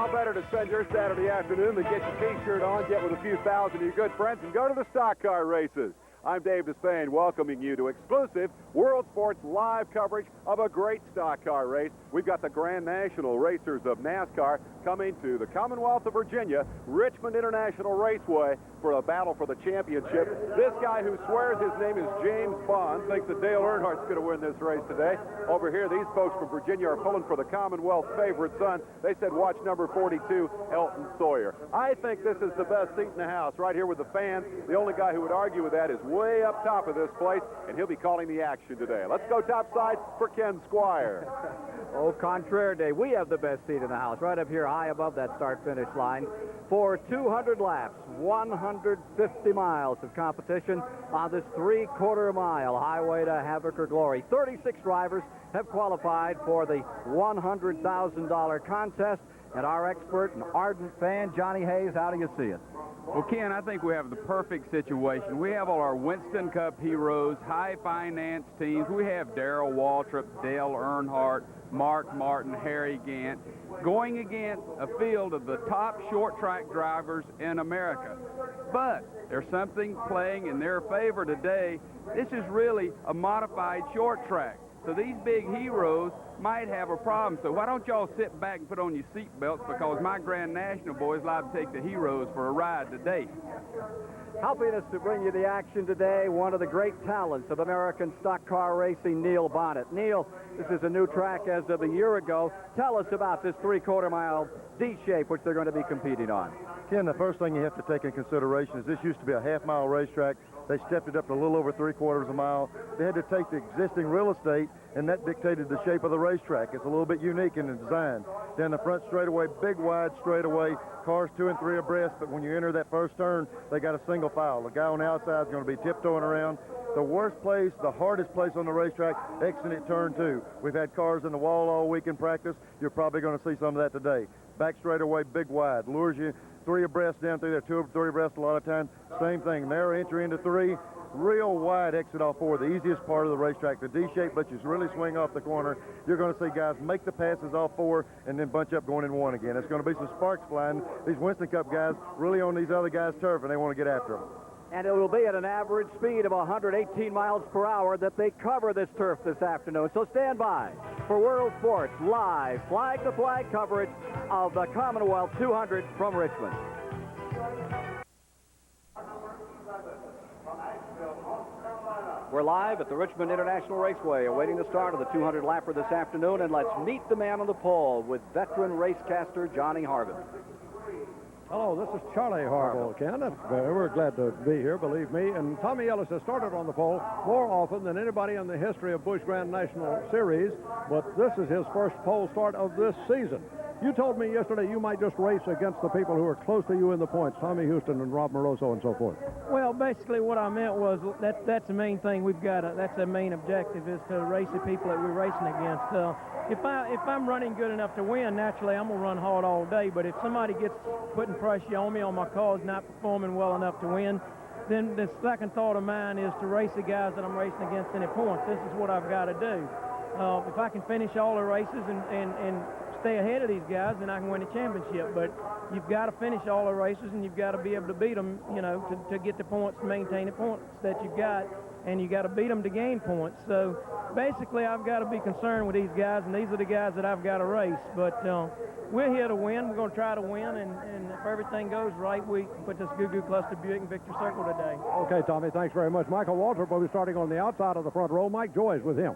how better to spend your Saturday afternoon than get your T-shirt on, get with a few thousand of your good friends, and go to the stock car races. I'm Dave Despain, welcoming you to exclusive World Sports live coverage of a great stock car race. We've got the Grand National racers of NASCAR coming to the Commonwealth of Virginia, Richmond International Raceway, for a battle for the championship. This guy who swears his name is James Bond thinks that Dale Earnhardt's going to win this race today. Over here, these folks from Virginia are pulling for the Commonwealth favorite son. They said watch number 42, Elton Sawyer. I think this is the best seat in the house, right here with the fans. The only guy who would argue with that is way up top of this place, and he'll be calling the action today. Let's go topside for Ken Squire. Oh, contraire day. We have the best seat in the house, right up here high above that start-finish line. For 200 laps, 150 miles of competition on this three-quarter-mile highway to havoc or glory. 36 drivers have qualified for the $100,000 contest. And our expert and ardent fan, Johnny Hayes, how do you see it? Well, Ken, I think we have the perfect situation. We have all our Winston Cup heroes, high finance teams. We have Darrell Waltrip, Dale Earnhardt, Mark Martin, Harry Gant, going against a field of the top short track drivers in America. But there's something playing in their favor today. This is really a modified short track. So these big heroes might have a problem. So why don't y'all sit back and put on your seat belts, because my Grand National boys like to take the heroes for a ride today. Helping us to bring you the action today, one of the great talents of American stock car racing, Neil Bonnet. Neil, this is a new track as of a year ago. Tell us about this three-quarter-mile D-shape which they're going to be competing on. Ken, the first thing you have to take in consideration is this used to be a half-mile racetrack. They stepped it up to a little over three-quarters of a mile. They had to take the existing real estate, and that dictated the shape of the racetrack. It's a little bit unique in the design. Down the front straightaway, big wide straightaway, cars 2 and 3 abreast, but when you enter that first turn, they got a single file. The guy on the outside is going to be tiptoeing around. The worst place, the hardest place on the racetrack, exit at turn 2. We've had cars in the wall all week in practice. You're probably going to see some of that today. Back straightaway, big wide, lures you 3 abreast down through there, 2 or 3 abreast a lot of times. Same thing, narrow entry into 3, real wide exit off 4, the easiest part of the racetrack. The D-shape lets you really swing off the corner. You're going to see guys make the passes off 4 and then bunch up going in 1 again. It's going to be some sparks flying. These Winston Cup guys really on these other guys' turf, and they want to get after them. And it will be at an average speed of 118 miles per hour that they cover this turf this afternoon. So stand by for World Sports live flag-to-flag coverage of the Commonwealth 200 from Richmond. We're live at the Richmond International Raceway, awaiting the start of the 200 lapper this afternoon, and let's meet the man on the pole with veteran racecaster Johnny Harvin. Hello, this is Charlie Harville, Ken. We're glad to be here, believe me. And Tommy Ellis has started on the pole more often than anybody in the history of Busch Grand National Series, but this is his first pole start of this season. You told me yesterday you might just race against the people who are close to you in the points, Tommy Houston and Rob Moroso and so forth. Well, basically what I meant was that's the main thing we've got. That's the main objective, is to race the people that we're racing against. If I'm running good enough to win, naturally I'm going to run hard all day. But if somebody gets putting pressure on me on my cars not performing well enough to win, then the second thought of mine is to race the guys that I'm racing against in the points. This is what I've got to do. If I can finish all the races and stay ahead of these guys, then I can win a championship. But you've got to finish all the races, and you've got to be able to beat them, you know, to get the points, to maintain the points that you've got, and you got to beat them to gain points. So basically, I've got to be concerned with these guys, and these are the guys that I've got to race. But we're here to win. We're going to try to win, and if everything goes right, we can put this Goo-Goo Cluster Buick in victory circle today. Okay, Tommy, thanks very much. Michael Waltrip will be starting on the outside of the front row. Mike Joy is with him.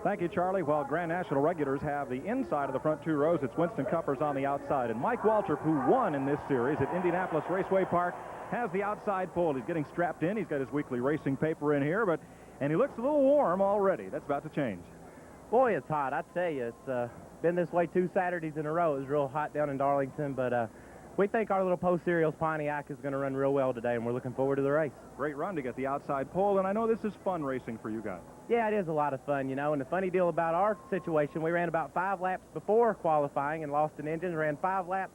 Thank you, Charlie. While Grand National regulars have the inside of the front 2 rows, it's Winston Cuppers on the outside. And Mike Waltrip, who won in this series at Indianapolis Raceway Park, has the outside pole. He's getting strapped in. He's got his weekly racing paper in here, and he looks a little warm already. That's about to change. Boy, it's hot. I tell you, it's been this way 2 Saturdays in a row. It was real hot down in Darlington, but we think our little Post Cereals Pontiac is going to run real well today, and we're looking forward to the race. Great run to get the outside pole, and I know this is fun racing for you guys. Yeah, it is a lot of fun, you know, and the funny deal about our situation, we ran about 5 laps before qualifying and lost an engine, ran 5 laps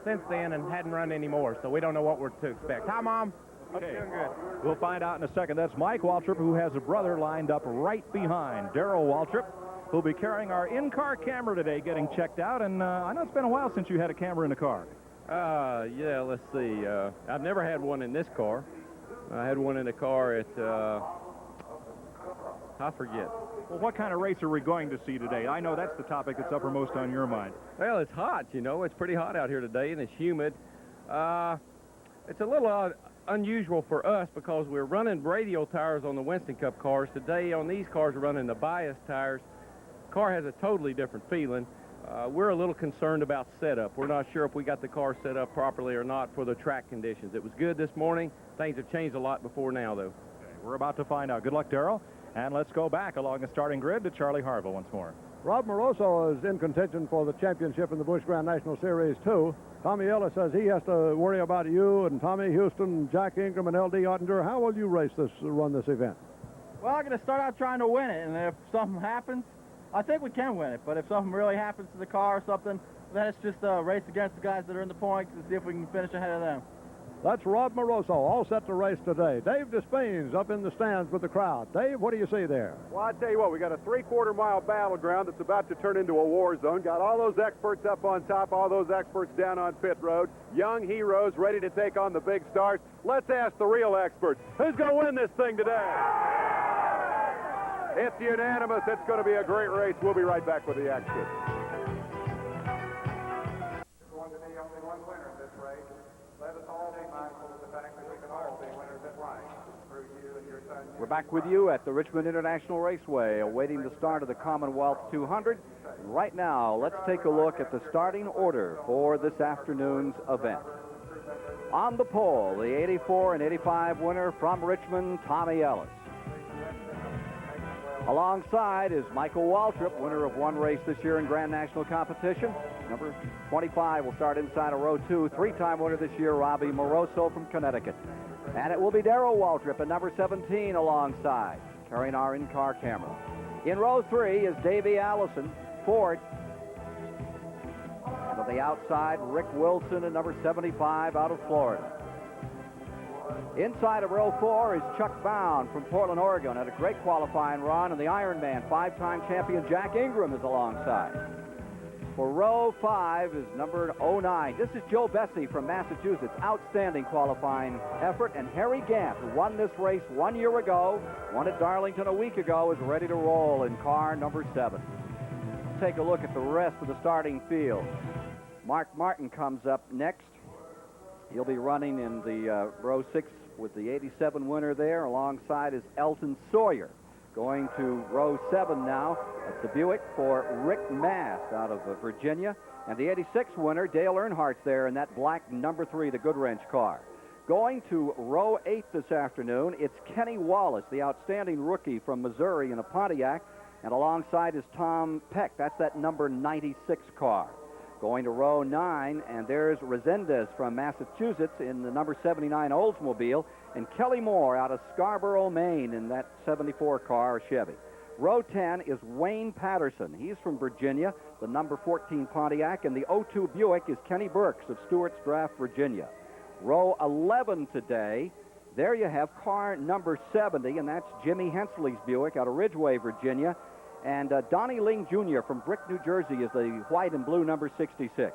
since then and hadn't run any more, so we don't know what we're to expect. Hi, Mom. Okay, doing good. We'll find out in a second. That's Mike Waltrip, who has a brother lined up right behind Darrell Waltrip. who'll be carrying our in-car camera today, getting checked out. And I know it's been a while since you had a camera in a car. Yeah, let's see. I've never had one in this car. I had one in a car at, I forget. Well, what kind of race are we going to see today? I know that's the topic that's uppermost on your mind. Well, it's hot, you know. It's pretty hot out here today, and it's humid. It's a little unusual for us because we're running radial tires on the Winston Cup cars. Today on these cars, we're running the bias tires. The car has a totally different feeling. We're a little concerned about setup. We're not sure if we got the car set up properly or not for the track conditions. It was good this morning. Things have changed a lot before now, though. Okay, we're about to find out. Good luck, Darrell. And let's go back along the starting grid to Charlie Harville once more. Rob Moroso is in contention for the championship in the Busch Grand National Series, too. Tommy Ellis says he has to worry about you and Tommy Houston, Jack Ingram, and L.D. Ottinger. How will you run this event? Well, I'm going to start out trying to win it, and if something happens, I think we can win it. But if something really happens to the car or something, then it's just a race against the guys that are in the points and see if we can finish ahead of them. That's Rob Moroso, all set to race today. Dave Despain's up in the stands with the crowd. Dave, what do you see there? Well, I tell you what, we got a 3/4-mile battleground that's about to turn into a war zone. Got all those experts up on top, all those experts down on pit road. Young heroes ready to take on the big stars. Let's ask the real experts. Who's going to win this thing today? It's unanimous. It's going to be a great race. We'll be right back with the action. There's going to be only one winner in this race. Let us all be mindful of the fact that we can all be winners at life through you and your son. We're back with you at the Richmond International Raceway, awaiting the start of the Commonwealth 200. And right now, let's take a look at the starting order for this afternoon's event. On the pole, the 84 and 85 winner from Richmond, Tommy Ellis. Alongside is Michael Waltrip, winner of one race this year in Grand National competition. Number 25 will start inside of row 2. Three-time winner this year, Robbie Moroso from Connecticut. And it will be Darrell Waltrip at number 17 alongside, carrying our in-car camera. In row 3 is Davey Allison, Ford. And on the outside, Rick Wilson at number 75 out of Florida. Inside of row 4 is Chuck Bound from Portland, Oregon. Had a great qualifying run, and the Ironman five-time champion Jack Ingram is alongside. For row 5 is number 09. This is Joe Bessie from Massachusetts. Outstanding qualifying effort. And Harry Gant, who won this race 1 year ago, won at Darlington a week ago, is ready to roll in car number 7. Let's take a look at the rest of the starting field. Mark Martin comes up next. He'll be running in the row 6 with the 87 winner there. Alongside is Elton Sawyer. Going to row 7 now. That's the Buick for Rick Mast out of Virginia. And the 86 winner, Dale Earnhardt's there in that black number 3, the Goodwrench car. Going to row 8 this afternoon, it's Kenny Wallace, the outstanding rookie from Missouri in a Pontiac. And alongside is Tom Peck. That's that number 96 car. Going to row 9, and there's Resendez from Massachusetts in the number 79 Oldsmobile, and Kelly Moore out of Scarborough, Maine in that 74 car Chevy. Row 10 is Wayne Patterson. He's from Virginia, the number 14 Pontiac, and the 02 Buick is Kenny Burks of Stewart's Draft, Virginia. Row 11 today, there you have car number 70, and that's Jimmy Hensley's Buick out of Ridgeway, Virginia. And Donnie Ling Jr. from Brick, New Jersey is the white and blue number 66.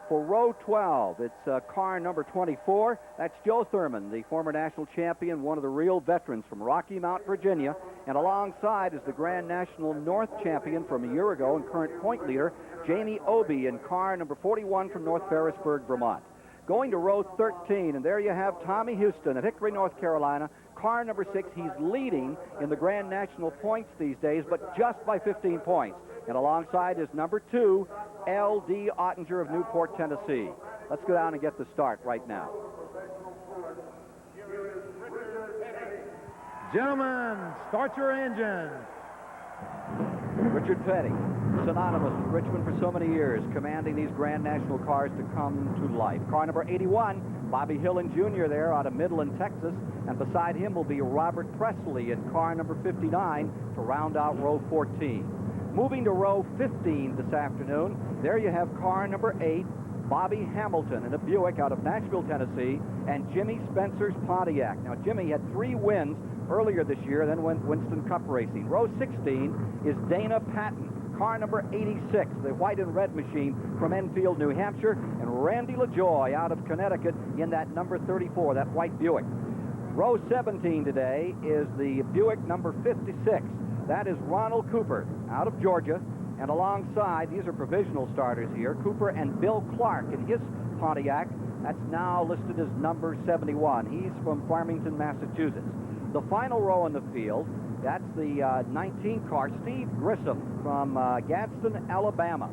For row 12, it's car number 24. That's Joe Thurman, the former national champion, one of the real veterans from Rocky Mount, Virginia. And alongside is the Grand National North champion from a year ago and current point leader, Jamie Obie, in car number 41 from North Ferrisburg, Vermont. Going to row 13, and there you have Tommy Houston at Hickory, North Carolina. Car number 6, he's leading in the Grand National points these days, but just by 15 points. And alongside is number 2, L.D. Ottinger of Newport, Tennessee. Let's go down and get the start right now. Gentlemen, start your engines. Richard Petty, synonymous with Richmond for so many years, commanding these Grand National cars to come to life. Car number 81, Bobby Hillen Jr. there out of Midland, Texas, and beside him will be Robert Presley in car number 59 to round out row 14. Moving to row 15 this afternoon, there you have car number 8, Bobby Hamilton in a Buick out of Nashville, Tennessee, and Jimmy Spencer's Pontiac. Now, Jimmy had 3 wins earlier this year, then went Winston Cup racing. Row 16 is Dana Patton car number 86, the white and red machine from Enfield, New Hampshire, and Randy LaJoy out of Connecticut in that number 34, that white Buick. Row 17 today is the Buick number 56. That is Ronald Cooper out of Georgia. And alongside, these are provisional starters here, Cooper and Bill Clark in his Pontiac. That's now listed as number 71. He's from Farmington, Massachusetts. The final row in the field, that's the 19 car, Steve Grissom from Gadsden, Alabama.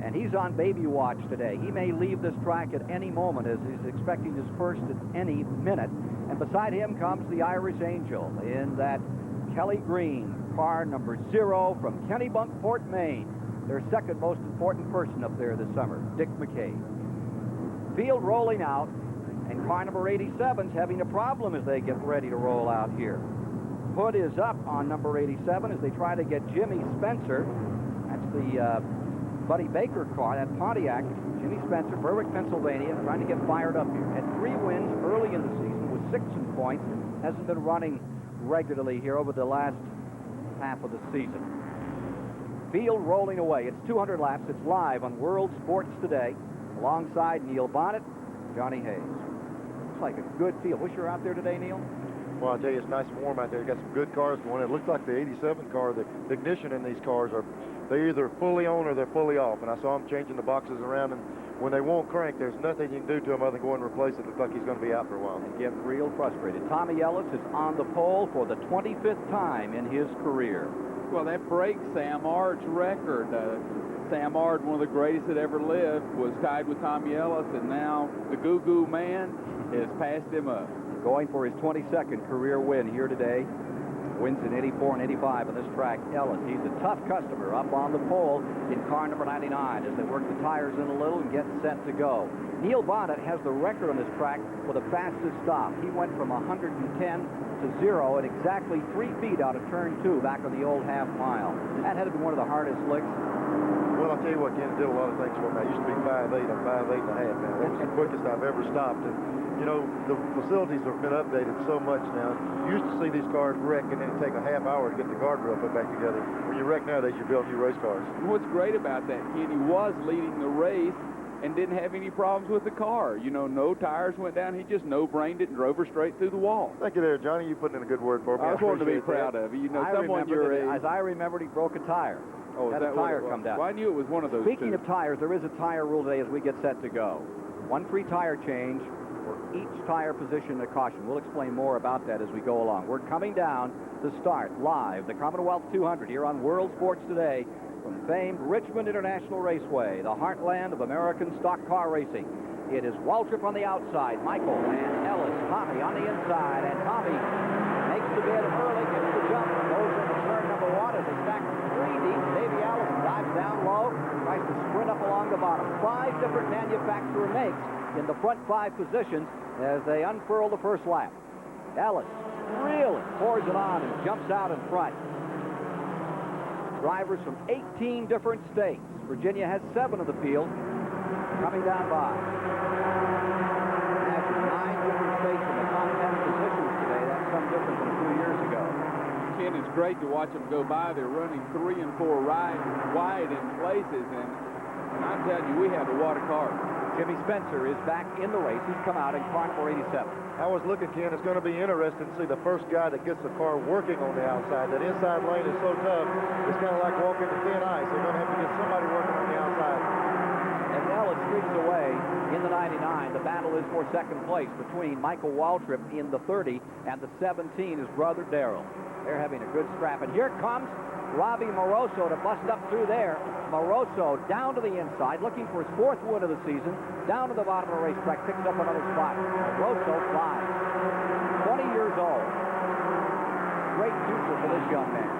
And he's on baby watch today. He may leave this track at any moment as he's expecting his first at any minute. And beside him comes the Irish Angel in that Kelly Green, car number 0 from Kennebunkport, Maine. Their second most important person up there this summer, Dick McKay. Field rolling out, and car number 87's having a problem as they get ready to roll out here. Hood is up on number 87 as they try to get Jimmy Spencer. That's the Buddy Baker car, that Pontiac. Jimmy Spencer, Berwick, Pennsylvania, trying to get fired up here. Had 3 wins early in the season with 6 in points. Hasn't been running regularly here over the last half of the season. Field rolling away. It's 200 laps. It's live on World Sports Today. Alongside Neil Bonnet, Johnny Hayes. Looks like a good field. Wish you were out there today, Neil. Well, I'll tell you, it's nice and warm out there. You got some good cars going. It looks like the 87 car, the ignition in these cars they're either fully on or they're fully off. And I saw them changing the boxes around, and when they won't crank, there's nothing you can do to them other than go and replace it. Looks like he's going to be out for a while. And get real frustrated. Tommy Ellis is on the pole for the 25th time in his career. Well, that breaks Sam Ard's record. Sam Ard, one of the greatest that ever lived, was tied with Tommy Ellis, and now the Goo Goo Man has passed him up. Going for his 22nd career win here today. Wins in 84 and 85 on this track. Ellis, he's a tough customer up on the pole in car number 99 as they work the tires in a little and get set to go. Neil Bonnet has the record on this track for the fastest stop. He went from 110 to 0 at exactly 3 feet out of turn 2 back on the old half mile. That had to be one of the hardest licks. Well, I'll tell you what, Ken, it did a lot of things for me. I used to be 5'8", I'm 5'8 and a half now. That was the quickest I've ever stopped. And, you know, the facilities have been updated so much now. You used to see these cars wreck and then it'd take a half hour to get the guardrail put back together. When you wreck now, they should build new race cars. And what's great about that, Ken, he was leading the race and didn't have any problems with the car. You know, no tires went down. He just no-brained it and drove her straight through the wall. Thank you there, Johnny. You putting in a good word for me. I was wanting to be proud of you. You know, someone your age. As I remembered, he broke a tire. Oh, had a tire come down. Well, I knew it was one of those Speaking two. of tires, there is a tire rule today as we get set to go. 1 free tire change for each tire position at caution. We'll explain more about that as we go along. We're coming down to start live the Commonwealth 200 here on World Sports Today from famed Richmond International Raceway, the heartland of American stock car racing. It is Waltrip on the outside, Michael and Ellis, Tommy on the inside, and Tommy makes the bid early, gets the jump, goes into turn number 1 as they stack 3 deep. Davey Allison dives down low, tries to sprint up along the bottom. 5 different manufacturer makes in the front 5 positions as they unfurl the first lap. Ellis really pours it on and jumps out in front. Drivers from 18 different states. Virginia has 7 of the field coming down by. That's 9 different states in the top 10 positions today. That's some different than a few years ago. Ken, it's great to watch them go by. They're running 3 and 4 wide in places, and I'm telling you, we have a water car. Jimmy Spencer is back in the race. He's come out in car number 87. I was looking, Ken, it's going to be interesting to see the first guy that gets the car working on the outside. That inside lane is so tough, it's kind of like walking the thin ice. They're going to have to get somebody working on the outside. As Ellis streaks away in the 99, the battle is for second place between Michael Waltrip in the 30 and the 17, his brother Darrell. They're having a good scrap. And here comes Robbie Moroso to bust up through there. Moroso down to the inside, looking for his 4th win of the season. Down to the bottom of the racetrack, picks up another spot. Moroso flies. 20 years old. Great future for this young man.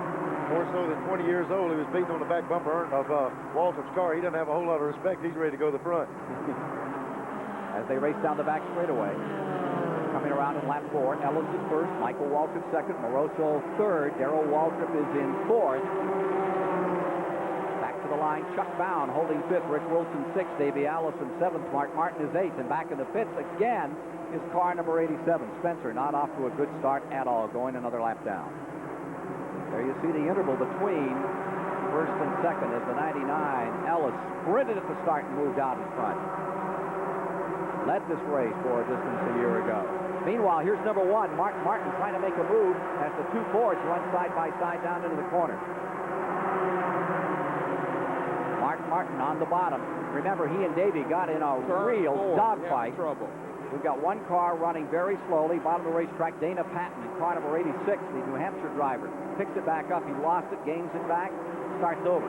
More so than 20 years old, he was beating on the back bumper of Waltrip's car. He doesn't have a whole lot of respect. He's ready to go to the front. As they race down the back straightaway. Coming around in lap 4, Ellis is first, Michael Waltrip second, Moroso third, Darrell Waltrip is in 4th. Back to the line, Chuck Bound holding 5th, Rick Wilson 6th, Davey Allison 7th, Mark Martin is 8th, and back in the pits again is car number 87. Spencer not off to a good start at all, going another lap down. There you see the interval between First and second as the 99. Ellis sprinted at the start and moved out in front. Led this race for a distance a year ago. Meanwhile, here's number 1, Mark Martin, trying to make a move as the two Fords run side by side down into the corner. Mark Martin on the bottom. Remember, he and Davey got in a real dogfight. We've got one car running very slowly. Bottom of the racetrack, Dana Patton in car number 86, the New Hampshire driver. Picks it back up. He lost it, gains it back, starts over.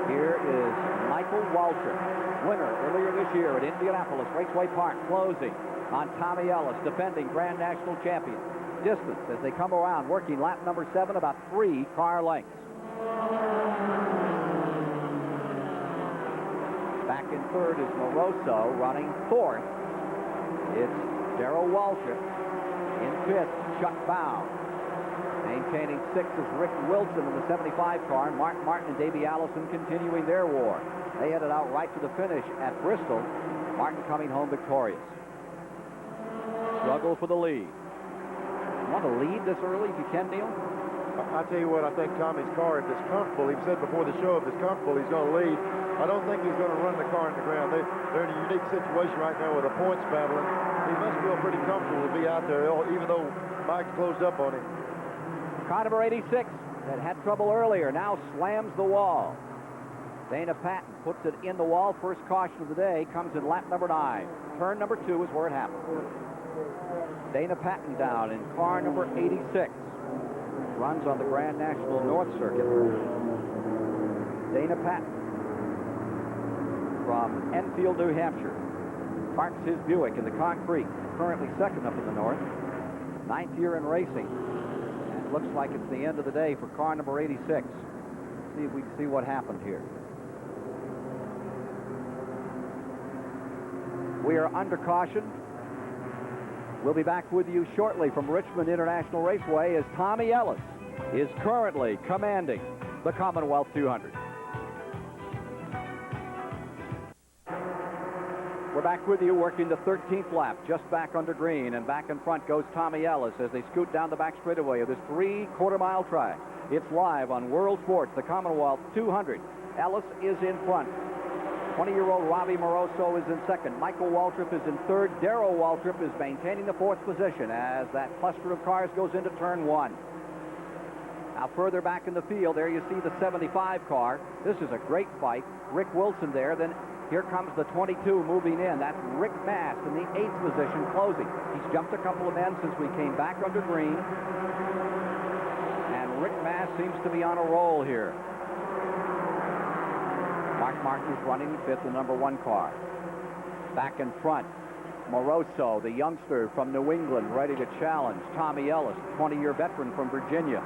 Here is Michael Waltrip, winner earlier this year at Indianapolis Raceway Park, closing on Tommy Ellis, defending Grand National champion. Distance as they come around, working lap number 7, about 3 car lengths. Back in third is Moroso, running fourth. It's Darrell Waltrip. In fifth, Chuck Bound. Maintaining sixth is Rick Wilson in the 75 car. Mark Martin and Davey Allison continuing their war. They headed out right to the finish at Bristol. Martin coming home victorious. Struggle for the lead. You want to lead this early if you can, Neil? I tell you what, I think Tommy's car is comfortable. He said before the show, if it's comfortable, he's going to lead. I don't think he's going to run the car in the ground. They're in a unique situation right now with the points battling. He must feel pretty comfortable to be out there, even though Mike's closed up on him. Car number 86 that had trouble earlier now slams the wall. Dana Patton puts it in the wall. First caution of the day comes in lap number 9. Turn number 2 is where it happened. Dana Patton down in car number 86. Runs on the Grand National North Circuit. Dana Patton from Enfield, New Hampshire. Parks his Buick in the concrete. Currently second up in the north. 9th year in racing. And it looks like it's the end of the day for car number 86. See if we can see what happened here. We are under caution. We'll be back with you shortly from Richmond International Raceway as Tommy Ellis is currently commanding the Commonwealth 200. We're back with you working the 13th lap, just back under green, and back in front goes Tommy Ellis as they scoot down the back straightaway of this 3/4-mile track. It's live on World Sports, the Commonwealth 200. Ellis is in front. 20-year-old Robbie Moroso is in second. Michael Waltrip is in third. Darrell Waltrip is maintaining the 4th position as that cluster of cars goes into turn 1. Now further back in the field, there you see the 75 car. This is a great fight. Rick Wilson there. Then here comes the 22 moving in. That's Rick Mast in the 8th position closing. He's jumped a couple of men since we came back under green. And Rick Mast seems to be on a roll here. Mark Martin is running fifth, the number 1 car. Back in front, Moroso, the youngster from New England, ready to challenge Tommy Ellis, 20-year veteran from Virginia.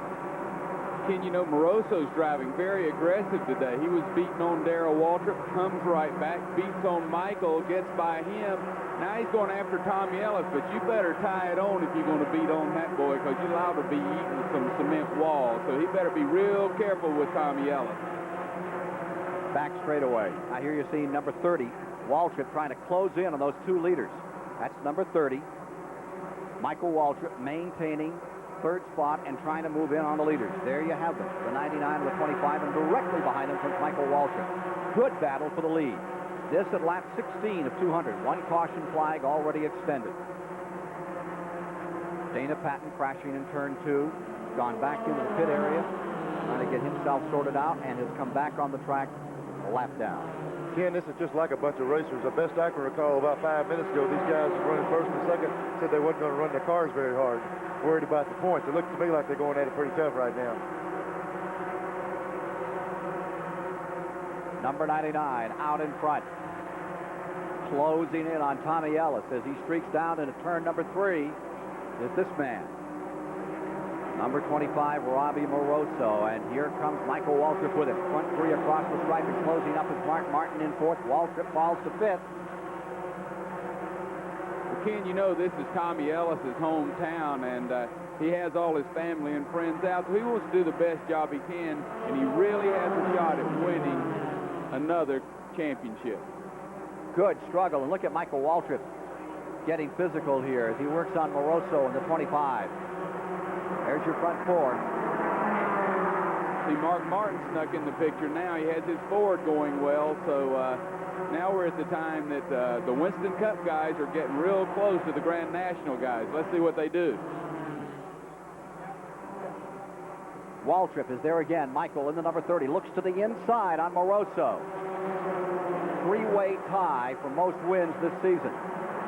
Ken, you know, Moroso's driving very aggressive today. He was beating on Darrell Waltrip, comes right back, beats on Michael, gets by him. Now he's going after Tommy Ellis, but you better tie it on if you're going to beat on that boy, because you're liable to be eating some cement wall. So he better be real careful with Tommy Ellis. Back straightaway. Now here you see number 30, Waltrip, trying to close in on those 2 leaders. That's number 30. Michael Waltrip maintaining 3rd spot and trying to move in on the leaders. There you have them, the 99 and the 25, and directly behind them comes Michael Waltrip. Good battle for the lead. This at lap 16 of 200. 1 caution flag already extended. Dana Patton crashing in turn 2. Gone back into the pit area, trying to get himself sorted out, and has come back on the track a lap down. Ken, this is just like a bunch of racers. The best I can recall about 5 minutes ago, these guys running first and second said they wasn't going to run their cars very hard, worried about the points. It looks to me like they're going at it pretty tough right now. Number 99 out in front. Closing in on Tommy Ellis as he streaks down into turn number 3 is this man. Number 25, Robbie Moroso, and here comes Michael Waltrip with him. Front 3 across the stripe and closing up is Mark Martin in 4th. Waltrip falls to 5th. Well, Ken, you know this is Tommy Ellis's hometown, and he has all his family and friends out, so he wants to do the best job he can, and he really has a shot at winning another championship. Good struggle, and look at Michael Waltrip getting physical here as he works on Moroso in the 25. There's your front 4. See, Mark Martin snuck in the picture now. He has his Ford going well, so now we're at the time that the Winston Cup guys are getting real close to the Grand National guys. Let's see what they do. Waltrip is there again. Michael in the number 30 looks to the inside on Moroso. Three-way tie for most wins this season.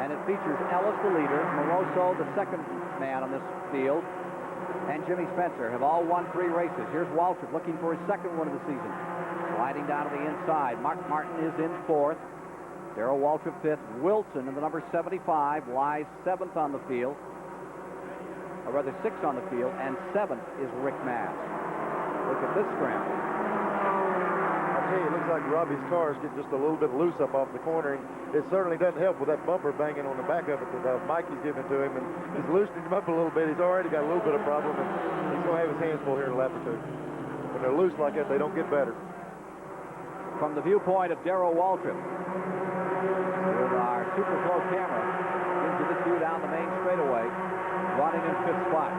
And it features Ellis, the leader, Moroso, the second man on this field, and Jimmy Spencer have all won 3 races. Here's Waltrip looking for his second one of the season. Sliding down to the inside. Mark Martin is in 4th. Darrell Waltrip 5th. Wilson in the number 75 lies 7th on the field. Or rather 6th on the field, and 7th is Rick Mass. Look at this scramble. I tell you, it looks like Robbie's car is getting just a little bit loose up off the corner. And it certainly doesn't help with that bumper banging on the back of it that Mikey's giving to him. And he's loosening him up a little bit. He's already got a little bit of problem, and he's going to have his hands full here in a lap or two. When they're loose like that, they don't get better. From the viewpoint of Darrell Waltrip, with our super close camera into this view down the main straightaway, running in 5th spot.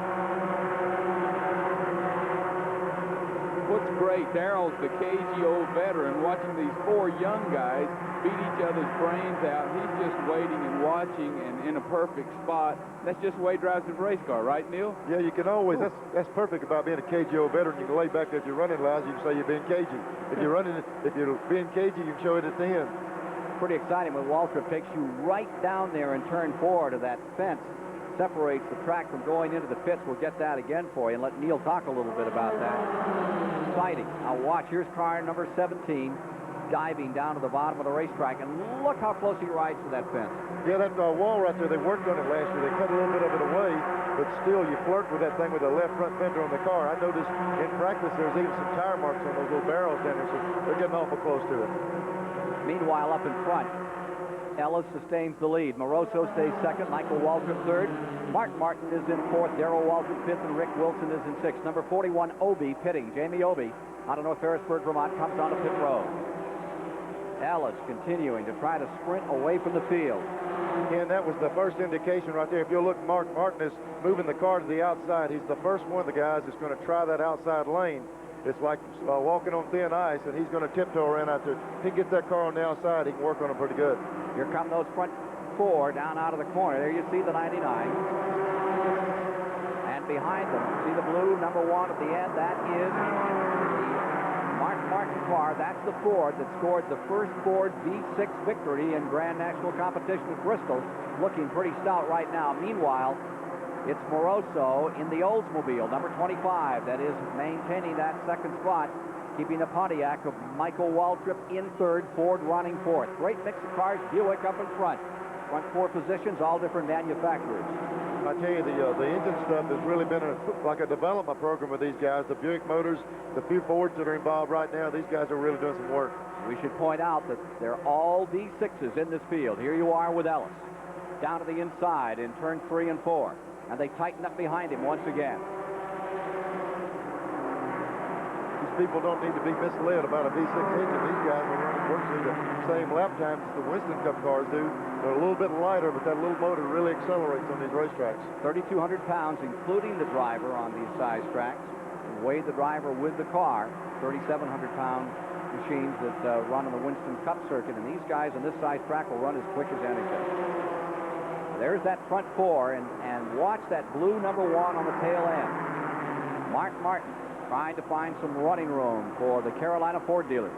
What's great, Darrell's the cagey old veteran watching these 4 young guys beat each other's brains out. He's just waiting and watching and in a perfect spot. That's just the way he drives his race car, right, Neil? Yeah, you can always, that's perfect about being a cagey old veteran. You can lay back if you're running lousy, you can say you're being cagey. If you're being cagey, you can show it at the end. Pretty exciting when Waltrip takes you right down there in turn 4 to that fence. Separates the track from going into the pits. We'll get that again for you and let Neil talk a little bit about that. Exciting. Now watch, here's car number 17 diving down to the bottom of the racetrack, and look how close he rides to that fence. Yeah, that wall right there, they worked on it last year. They cut a little bit of it away, but still you flirt with that thing with the left front fender on the car. I noticed in practice there's even some tire marks on those little barrels down there, so they're getting awful close to it. Meanwhile, up in front, Ellis sustains the lead. Moroso stays 2nd. Michael Waltrip 3rd. Mark Martin is in 4th. Darrell Waltrip 5th. And Rick Wilson is in 6th. Number 41, Obie, pitting. Jamie Obie, out of North Ferrisburg, Vermont, comes onto pit road. Ellis continuing to try to sprint away from the field. Again, that was the first indication right there. If you look, Mark Martin is moving the car to the outside. He's the first one of the guys that's going to try that outside lane. It's like walking on thin ice, and he's going to tiptoe around out there. If he gets that car on the outside, he can work on it pretty good. Here come those front 4 down out of the corner. There you see the 99. And behind them, see the blue number 1 at the end? That is the Mark Martin car. That's the Ford that scored the first Ford V6 victory in Grand National competition at Bristol. Looking pretty stout right now. Meanwhile, it's Moroso in the Oldsmobile, number 25, that is maintaining that 2nd spot, keeping the Pontiac of Michael Waltrip in 3rd, Ford running 4th. Great mix of cars, Buick up in front. Front 4 positions, all different manufacturers. I tell you, the engine stuff has really been like a development program with these guys. The Buick motors, the few Fords that are involved right now, these guys are really doing some work. We should point out that they're all V6s in this field. Here you are with Ellis, down to the inside in turn 3 and 4. And they tighten up behind him once again. These people don't need to be misled about a V6 engine. These guys are running virtually the same lap times as the Winston Cup cars do. They're a little bit lighter, but that little motor really accelerates on these racetracks. 3,200 pounds, including the driver on these size tracks. Weigh the driver with the car. 3,700-pound machines that run on the Winston Cup circuit. And these guys on this size track will run as quick as anything. There's that front 4, and watch that blue number 1 on the tail end. Mark Martin trying to find some running room for the Carolina Ford dealers.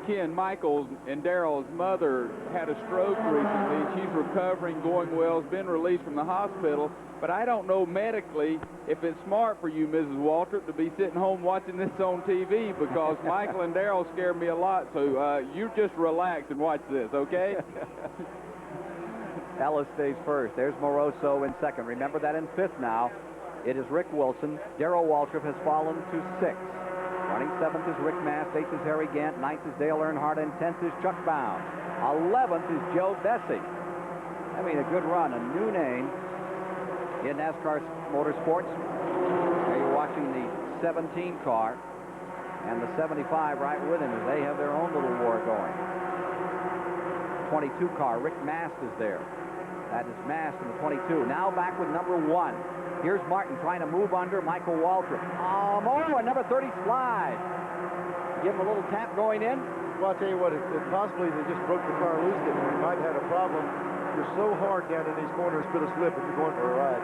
Ken, Michael and Darrell's mother had a stroke recently. She's recovering, going well, has been released from the hospital. But I don't know medically if it's smart for you, Mrs. Waltrip, to be sitting home watching this on TV, because Michael and Darrell scare me a lot. So you just relax and watch this, okay? Ellis stays 1st. There's Moroso in 2nd. Remember that in 5th now. It is Rick Wilson. Darrell Waltrip has fallen to 6th. Running 7th is Rick Mass. 8th is Harry Gant. 9th is Dale Earnhardt. And 10th is Chuck Bound. 11th is Joe Bessie. Having a good run. A new name in NASCAR Motorsports. There you're watching the 17 car and the 75 right with him as they have their own little war going. 22 car. Rick Mast is there. That is Mast in the 22. Now back with number 1. Here's Martin trying to move under Michael Waltrip. And number 30 slides. Give him a little tap going in. Well, I'll tell you what, it possibly they just broke the car loose. They might have had a problem. You're so hard down in these corners, put a slip if you're going for a ride.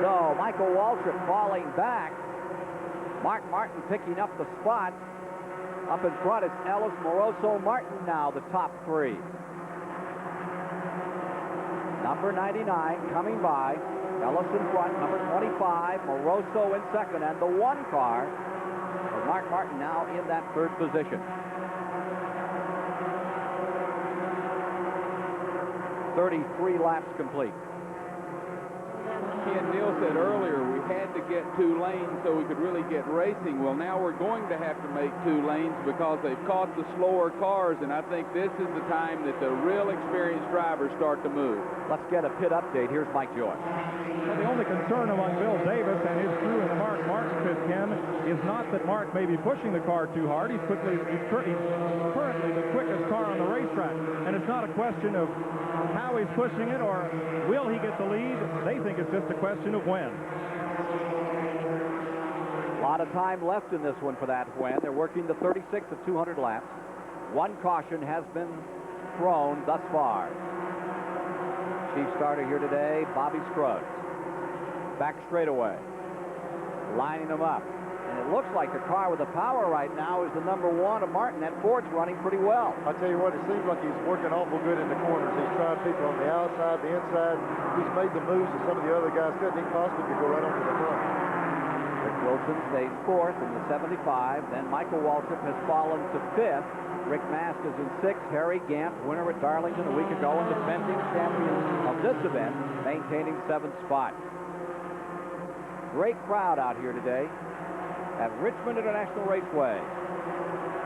So Michael Waltrip falling back. Mark Martin picking up the spot. Up in front, it's Ellis, Moroso, Martin now, the top three. Number 99 coming by. Ellis in front, number 25, Moroso in second, and the one car of Mark Martin now in that third position. 33 laps complete. Ken, Neil said earlier we had to get 2 lanes so we could really get racing. Well, now we're going to have to make 2 lanes because they've caught the slower cars, and I think this is the time that the real experienced drivers start to move. Let's get a pit update. Here's Mike Joyce. Well, the only concern among Bill Davis and his crew in the Mark Martin pit, Ken, is not that Mark may be pushing the car too hard. He's currently the quickest car on the racetrack, and it's not a question of how he's pushing it or will he get the lead. They think it's just a question of when. A lot of time left in this one for that when. They're working the 36 of 200 laps. One caution has been thrown thus far. Chief starter here today, Bobby Scruggs. Back straightaway. Lining them up. And it looks like the car with the power right now is the number 1 of Martin. That Ford's running pretty well. I'll tell you what, it seems like he's working awful good in the corners. He's trying people on the outside, the inside. He's made the moves that some of the other guys couldn't. He possibly could go right onto the front. Rick Wilson stays 4th in the 75. Then Michael Waltrip has fallen to 5th. Rick Mast is in 6th. Harry Gant, winner at Darlington a week ago and defending champion of this event, maintaining 7th spot. Great crowd out here today at Richmond International Raceway.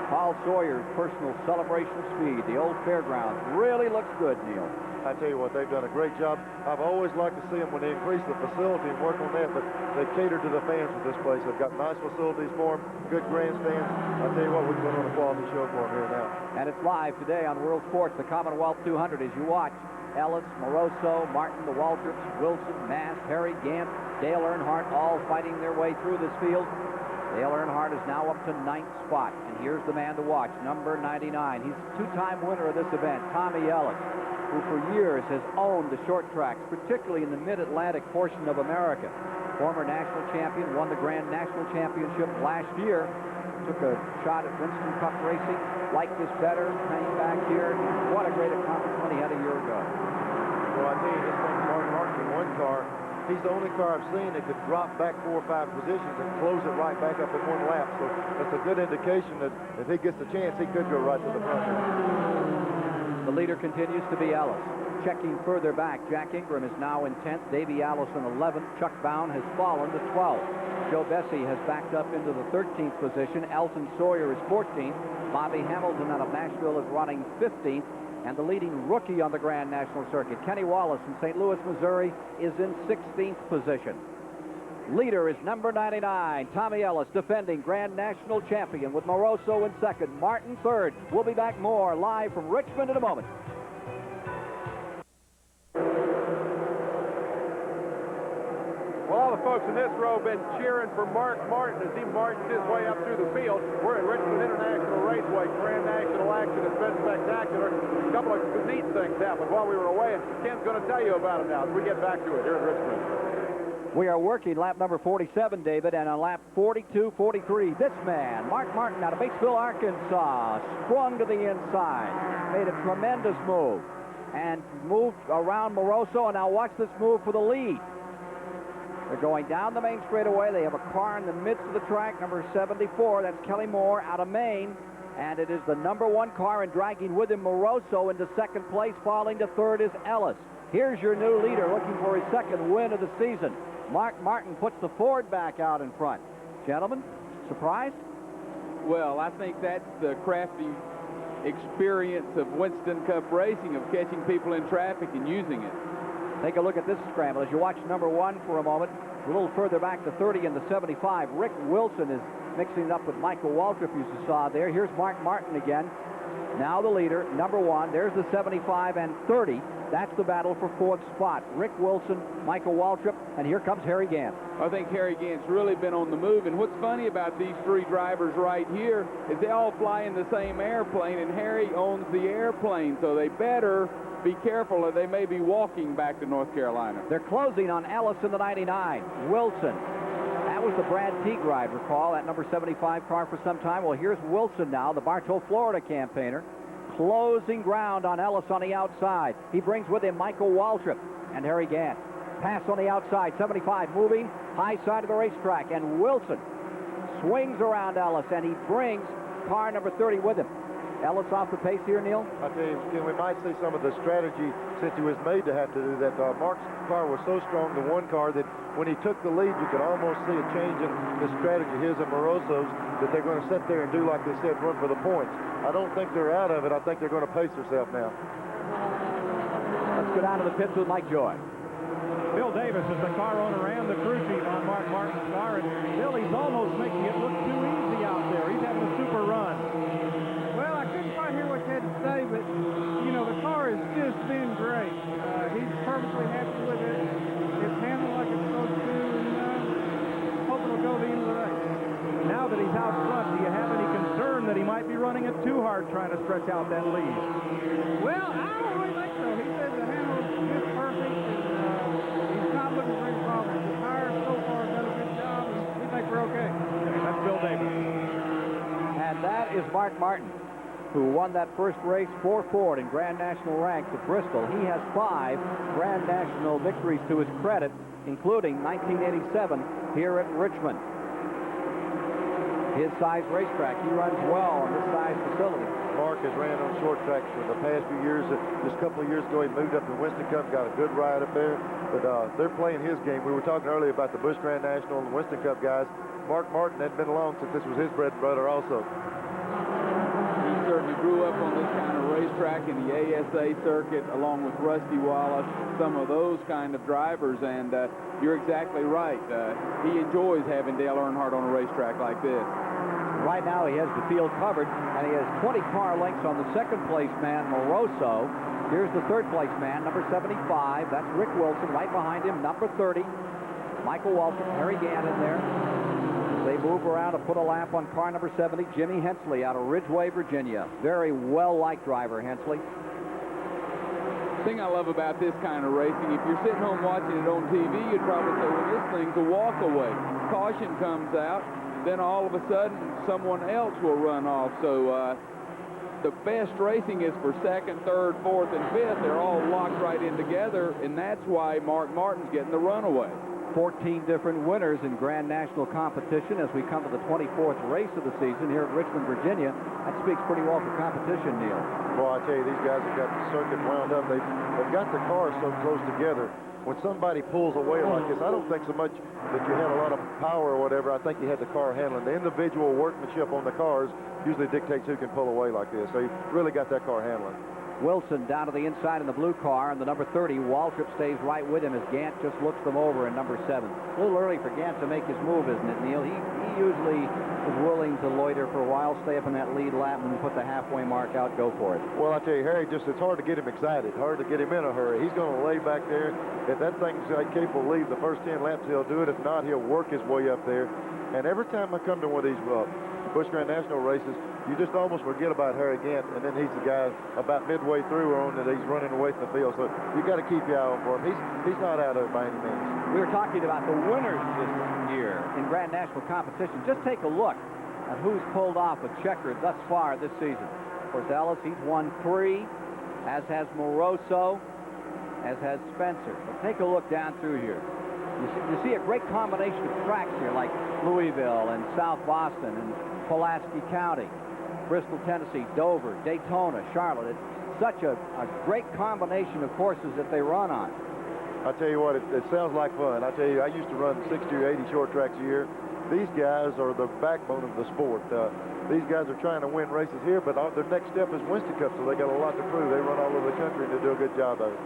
Paul Sawyer's personal celebration speed. The old fairgrounds really looks good, Neil. I tell you what, they've done a great job. I've always liked to see them when they increase the facility and work on that, but they cater to the fans with this place. They've got nice facilities for them, good grandstands. I tell you what, we're putting on a quality show for them here now. And it's live today on World Sports, the Commonwealth 200, as you watch Ellis, Moroso, Martin, the Waltrips, Wilson, Mast, Harry Gant, Dale Earnhardt all fighting their way through this field. Dale Earnhardt is now up to 9th spot, and here's the man to watch, number 99. He's a 2-time winner of this event, Tommy Ellis, who for years has owned the short tracks, particularly in the mid-Atlantic portion of America. Former national champion, won the Grand National Championship last year, took a shot at Winston Cup racing, liked this better, came back here. What a great accomplishment he had a year ago. Well, I tell you, this thing, Mark Martin in one car, he's the only car I've seen that could drop back 4 or 5 positions and close it right back up in one lap. So that's a good indication that if he gets the chance, he could go right to the front. The leader continues to be Ellis. Checking further back, Jack Ingram is now in 10th. Davey Allison 11th. Chuck Bound has fallen to 12th. Joe Bessie has backed up into the 13th position. Elton Sawyer is 14th. Bobby Hamilton out of Nashville is running 15th. And the leading rookie on the Grand National Circuit, Kenny Wallace from St. Louis, Missouri, is in 16th position. Leader is number 99, Tommy Ellis, defending Grand National Champion, with Moroso in second, Martin third. We'll be back more live from Richmond in a moment. Well, all the folks in this row have been cheering for Mark Martin as he marches his way up through the field. We're at Richmond International Raceway. Grand National action has been spectacular. A couple of neat things happened while we were away, and Ken's going to tell you about it now as we get back to it here at Richmond. We are working lap number 47, David, and on lap 42-43, this man, Mark Martin, out of Batesville, Arkansas, sprung to the inside, made a tremendous move, and moved around Moroso, and now watch this move for the lead. They're going down the main straightaway. They have a car in the midst of the track, number 74. That's Kelly Moore out of Maine. And it is the number 1 car, and dragging with him Moroso into second place. Falling to third is Ellis. Here's your new leader looking for his second win of the season. Mark Martin puts the Ford back out in front. Gentlemen, surprised? Well, I think that's the crafty experience of Winston Cup racing, of catching people in traffic and using it. Take a look at this scramble as you watch number 1 for a moment. A little further back, the 30 and the 75. Rick Wilson is mixing it up with Michael Waltrip, as you saw there. Here's Mark Martin again. Now the leader, number 1. There's the 75 and 30. That's the battle for fourth spot. Rick Wilson, Michael Waltrip, and here comes Harry Gant. I think Harry Gant's really been on the move, and what's funny about these three drivers right here is they all fly in the same airplane, and Harry owns the airplane, so they better be careful or they may be walking back to North Carolina. They're closing on Ellis in the 99. Wilson. That was the Brad Teague ride, recall, that number 75 car for some time. Well, here's Wilson now, the Bartow, Florida campaigner, closing ground on Ellis on the outside. He brings with him Michael Waltrip and Harry Gant. Pass on the outside, 75 moving, high side of the racetrack, and Wilson swings around Ellis, and he brings car number 30 with him. Ellis off the pace here, Neil? I tell you, we might see some of the strategy since he was made to have to do that. Mark's car was so strong, the one car, that when he took the lead, you could almost see a change in the strategy, his and Moroso's, that they're going to sit there and do like they said, run for the points. I don't think they're out of it. I think they're going to pace themselves now. Let's go down to the pits with Mike Joy. Bill Davis is the car owner and the crew chief on Mark Martin's car, and Bill, he's almost making it look too easy out there. He's having a super run. Well, I couldn't quite hear what you had to say, but, you know, the car has just been great. He's perfectly happy with it. It's handled like it's supposed to, and hope it'll go the end of the race. Now that he's out front, do you have any concern that he might be running it too hard trying to stretch out that lead? Well, I don't really think so. He said the handle is just perfect, and he's not looking for any problems. The tires so far have done a good job, and we think we're okay. That's Bill Davis. And that is Mark Martin, who won that first race for Ford in Grand National ranks at Bristol. He has 5 Grand National victories to his credit, including 1987 here at Richmond. His size racetrack, he runs well on this size facility. Mark has ran on short tracks for the past few years. Just a couple of years ago, he moved up to Winston Cup, got a good ride up there. But they're playing his game. We were talking earlier about the Busch Grand National and the Winston Cup guys. Mark Martin hadn't been along since this was his bread and butter also. He certainly grew up on this kind of racetrack in the ASA circuit, along with Rusty Wallace, some of those kind of drivers, and you're exactly right. He enjoys having Dale Earnhardt on a racetrack like this. Right now he has the field covered, and he has 20 car lengths on the second place man, Moroso. Here's the third place man, number 75. That's Rick Wilson. Right behind him, number 30. Michael Waltrip, Harry Gant in there. They move around to put a lap on car number 70, Jimmy Hensley out of Ridgeway, Virginia. Very well-liked driver, Hensley. The thing I love about this kind of racing, if you're sitting home watching it on TV, you'd probably say, well, this thing's a walk away. Caution comes out, then all of a sudden someone else will run off. So the best racing is for second, third, fourth, and fifth. They're all locked right in together, and that's why Mark Martin's getting the runaway. 14 different winners in Grand National competition as we come to the 24th race of the season here at Richmond, Virginia. That speaks pretty well for competition, Neil. Well, I tell you, these guys have got the circuit wound up. They've got the cars so close together. When somebody pulls away like this, I don't think so much that you had a lot of power or whatever. I think you had the car handling. The individual workmanship on the cars usually dictates who can pull away like this. So you really got that car handling. Wilson down to the inside in the blue car, and the number 30, Waltrip, stays right with him as Gant just looks them over in number 7. A little early for Gant to make his move, isn't it, Neil? He usually is willing to loiter for a while, stay up in that lead lap, and put the halfway mark out, go for it. Well, I tell you, Harry, it's hard to get him excited, hard to get him in a hurry. He's going to lay back there. If that thing's capable of leaving the first 10 laps, he'll do it. If not, he'll work his way up there. And every time I come to one of these Busch Grand National races, you just almost forget about Harry Gant, and then he's the guy about midway through on that he's running away from the field. So you got to keep your eye on for him. He's not out of it by any means. We were talking about the winners this year in Grand National competition. Just take a look at who's pulled off a checkered thus far this season. Of course, Ellis, he's won 3, as has Moroso, as has Spencer. But take a look down through here. You see a great combination of tracks here, like Louisville and South Boston and Pulaski County, Bristol, Tennessee, Dover, Daytona, Charlotte. It's such a great combination of courses that they run on. I tell you what, it sounds like fun. I tell you, I used to run 60 or 80 short tracks a year. These guys are the backbone of the sport. These guys are trying to win races here, but their next step is Winston Cup, so they got a lot to prove. They run all over the country, and they do a good job of it.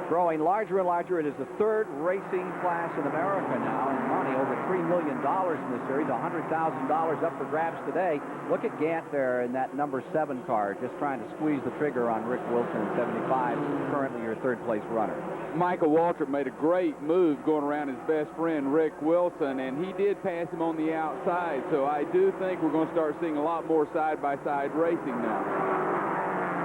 growing larger and larger. It is the third racing class in America now, and money over $3 million in this series, $100,000 up for grabs today. Look at Gant there in that number 7 car, just trying to squeeze the trigger on Rick Wilson in 75, currently your third-place runner. Michael Waltrip made a great move going around his best friend, Rick Wilson, and he did pass him on the outside, so I do think we're going to start seeing a lot more side-by-side racing now.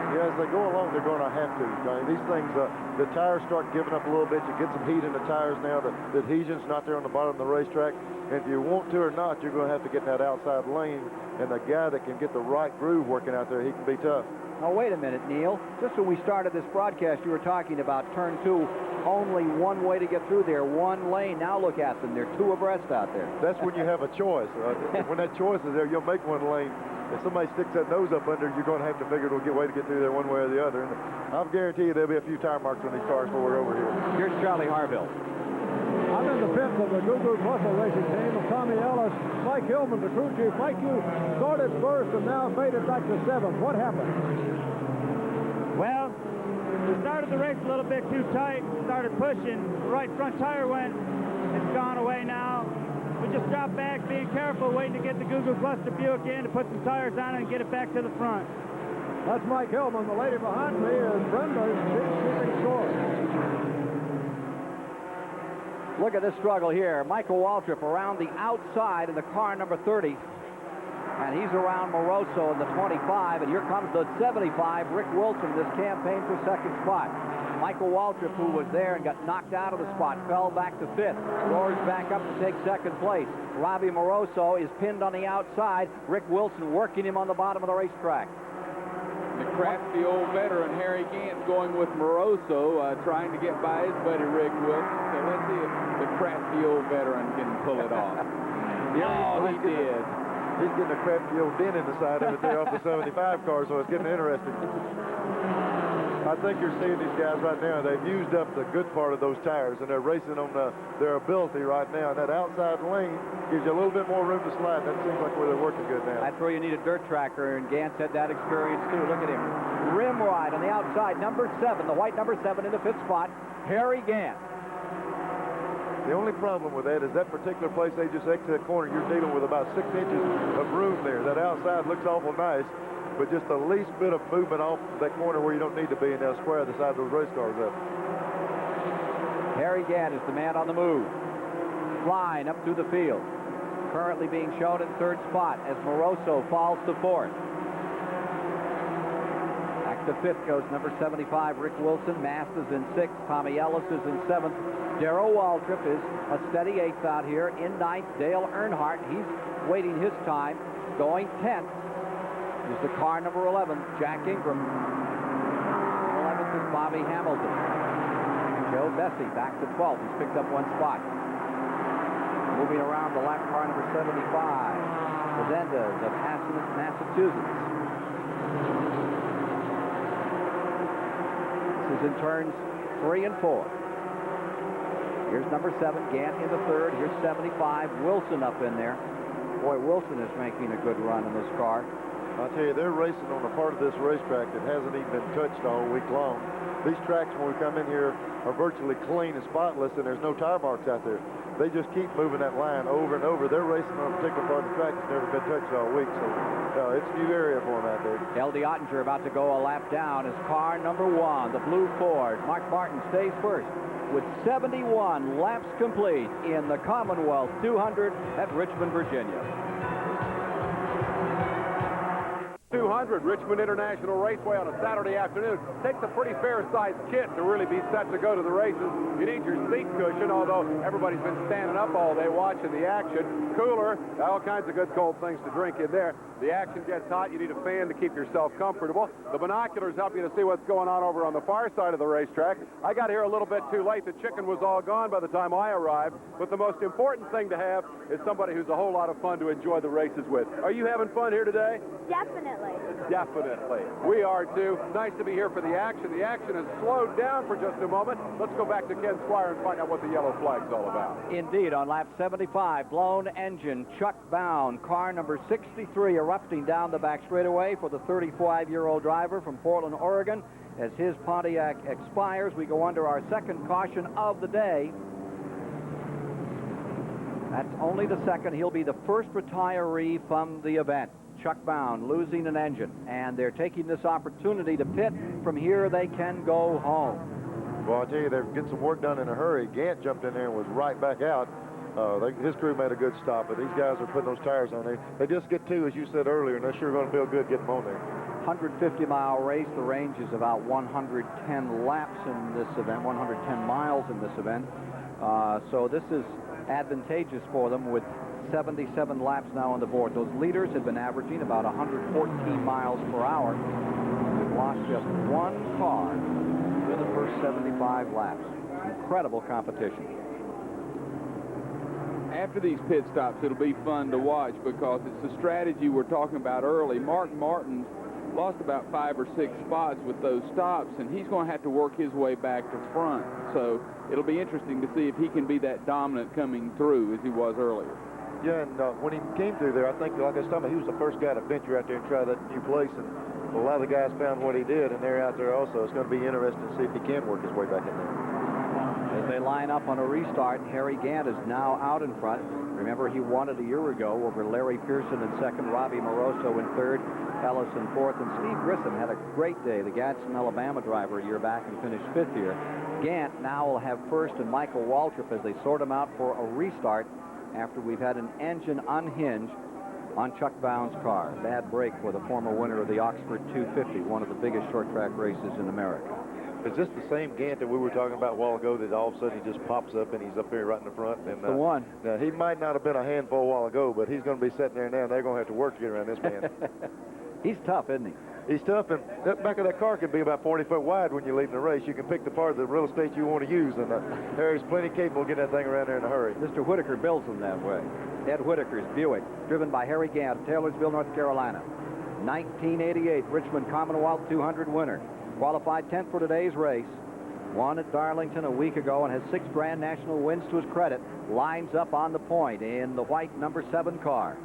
Yeah, as they go along, they're going to have to, Johnny. These things, the tires start giving up a little bit. You get some heat in the tires now. The adhesion's not there on the bottom of the racetrack. And if you want to or not, you're going to have to get in that outside lane. And the guy that can get the right groove working out there, he can be tough. Now, wait a minute, Neil. Just when we started this broadcast, you were talking about turn 2, only one way to get through there, one lane. Now look at them. They're 2 abreast out there. That's when you have a choice. When that choice is there, you'll make one lane. If somebody sticks that nose up under, you're going to have to figure it'll get way to get through there one way or the other. And I'll guarantee you there'll be a few tire marks on these cars before we're over here. Here's Charlie Harville. I'm in the 5th of the Google Muscle Racing team of Tommy Ellis, Mike Hillman, the crew chief. Mike, you started first and now faded back to 7th. What happened? Well, we started the race a little bit too tight, started pushing. The right front tire went. It's gone away now. We just dropped back, being careful, waiting to get the Google Cluster Buick in to put some tires on it and get it back to the front. That's Mike Hillman. The lady behind me is Brenda. She's keeping score. Look at this struggle here. Michael Waltrip around the outside in the car number 30. And he's around Moroso in the 25. And here comes the 75, Rick Wilson, this campaign for second spot. Michael Waltrip, who was there and got knocked out of the spot, fell back to 5th. Roars back up to take second place. Robbie Moroso is pinned on the outside. Rick Wilson working him on the bottom of the racetrack. The crafty old veteran Harry Gant going with Moroso, trying to get by his buddy Rick Wilson. So let's see if the crafty old veteran can pull it off. Oh, he did. He's getting a crafty old dent in the side of it there off the 75 car, so it's getting interesting. I think you're seeing these guys right now. They've used up the good part of those tires, and they're racing on their ability right now. And that outside lane gives you a little bit more room to slide. That seems like where they're working good now. That's where you need a dirt tracker, and Gant had that experience too. Look at him. Rim ride on the outside, number 7, the white number 7 in the 5th spot, Harry Gant. The only problem with that is that particular place they just exit that corner, you're dealing with about 6 inches of room there. That outside looks awful nice, but just the least bit of movement off that corner where you don't need to be, and they'll square the side of those race cars up. Harry Gant is the man on the move. Flying up through the field. Currently being shown in 3rd spot as Moroso falls to 4th. Back to 5th goes number 75, Rick Wilson. Mast is in 6th. Tommy Ellis is in 7th. Darrell Waltrip is a steady 8th out here. In 9th, Dale Earnhardt. He's waiting his time, going 10th. Is the car number 11, Jack Ingram. 11th is Bobby Hamilton. Joe Bessie back to 12th. He's picked up 1 spot. Moving around the lap, car number 75, Fazendas of Assens, Massachusetts. This is in turns 3 and 4. Here's number 7, Gant in the 3rd. Here's 75, Wilson up in there. Boy, Wilson is making a good run in this car. I'll tell you, they're racing on a part of this racetrack that hasn't even been touched all week long. These tracks, when we come in here, are virtually clean and spotless, and there's no tire marks out there. They just keep moving that line over and over. They're racing on a particular part of the track that's never been touched all week, so it's a new area for them out there. L.D. Ottinger about to go a lap down as car number 1, the blue Ford. Mark Martin stays first with 71 laps complete in the Commonwealth 200 at Richmond, Virginia. 200 Richmond International Raceway on a Saturday afternoon. Takes a pretty fair-sized kit to really be set to go to the races. You need your seat cushion, although everybody's been standing up all day watching the action. Cooler, all kinds of good cold things to drink in there. The action gets hot. You need a fan to keep yourself comfortable. The binoculars help you to see what's going on over on the far side of the racetrack. I got here a little bit too late. The chicken was all gone by the time I arrived. But the most important thing to have is somebody who's a whole lot of fun to enjoy the races with. Are you having fun here today? Definitely. Definitely. We are too. Nice to be here for the action. The action has slowed down for just a moment. Let's go back to Ken Squire and find out what the yellow flag's all about. Indeed, on lap 75, blown engine, Chuck Bound, car number 63 erupting down the back straightaway for the 35-year-old driver from Portland, Oregon. as his Pontiac expires. We go under our second caution of the day. That's only the second. He'll be the first retiree from the event. Chuck Bound losing an engine, and they're taking this opportunity to pit. From here, they can go home. Well, I'll tell you, they're getting some work done in a hurry. Gant jumped in there and was right back out. His crew made a good stop, but these guys are putting those tires on there. They just get two, as you said earlier, and they're sure going to feel good getting them on there. 150-mile race. The range is about 110 laps in this event, 110 miles in this event. So this is advantageous for them with 77 laps now on the board. Those leaders have been averaging about 114 miles per hour. They've lost just one car in the first 75 laps. Incredible competition. After these pit stops, it'll be fun to watch because it's the strategy we're talking about early. Mark Martin lost about 5 or 6 spots with those stops, and he's going to have to work his way back to front. So it'll be interesting to see if he can be that dominant coming through as he was earlier. Yeah, and when he came through there, I think, like I was talking about, he was the first guy to venture out there and try that new place, and a lot of the guys found what he did, and they're out there also. It's going to be interesting to see if he can work his way back in there. As they line up on a restart, Harry Gant is now out in front. Remember, he won it a year ago over Larry Pearson in second, Robbie Moroso in third, Ellis in fourth, and Steve Grissom had a great day. The Gadsden, Alabama driver a year back and finished fifth here. Gant now will have first and Michael Waltrip as they sort him out for a restart after we've had an engine unhinge on Chuck Bound's car. Bad break for the former winner of the Oxford 250, one of the biggest short track races in America. Is this the same Gant that we were talking about a while ago that all of a sudden he just pops up and he's up here right in the front? And, the one. Now, he might not have been a handful a while ago, but he's going to be sitting there now, and they're going to have to work to get around this man. He's tough, isn't he? He's tough, and that back of that car could be about 40 foot wide when you're leaving the race. You can pick the part of the real estate you want to use, and Harry's plenty capable of getting that thing around there in a hurry. Mr. Whitaker builds them that way. Ed Whitaker's Buick, driven by Harry Gant of Taylorsville, North Carolina. 1988 Richmond Commonwealth 200 winner. Qualified 10th for today's race. Won at Darlington a week ago and has 6 Grand National wins to his credit. Lines up on the point in the white number 7 car.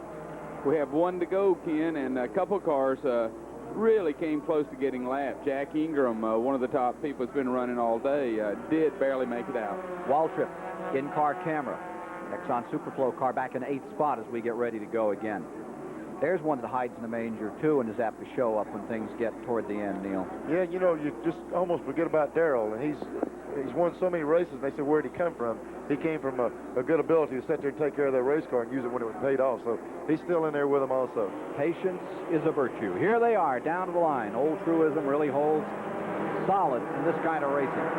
We have one to go, Ken, and a couple cars really came close to getting lapped. Jack Ingram, one of the top people that's been running all day, did barely make it out. Waltrip, in-car camera. Exxon Superflow car back in 8th spot as we get ready to go again. There's one that hides in the manger, too, and is apt to show up when things get toward the end, Neil. Yeah, you know, you just almost forget about Darrell, and he's won so many races, and they said, where'd he come from? He came from a good ability to sit there and take care of that race car and use it when it was paid off, so he's still in there with them also. Patience is a virtue. Here they are, down to the line. Old truism really holds solid in this kind of racing.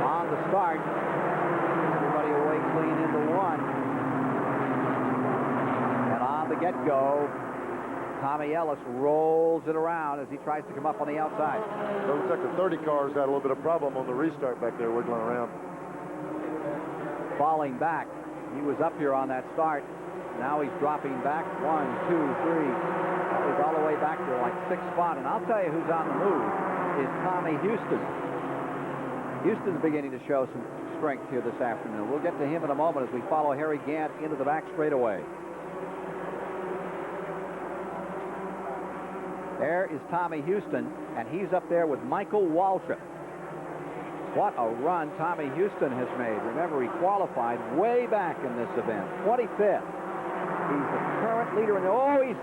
On the start, everybody away clean into one. The get-go, Tommy Ellis rolls it around as he tries to come up on the outside. So it looks like the 30 car's got a little bit of problem on the restart back there wiggling around. Falling back. He was up here on that start. Now he's dropping back. 1, 2, 3. He's all the way back to like 6th spot. And I'll tell you who's on the move is Tommy Houston. Houston's beginning to show some strength here this afternoon. We'll get to him in a moment as we follow Harry Gant into the back straightaway. There is Tommy Houston, and he's up there with Michael Waltrip. What a run Tommy Houston has made. Remember, he qualified way back in this event, 25th. He's the current leader in the... Oh, he's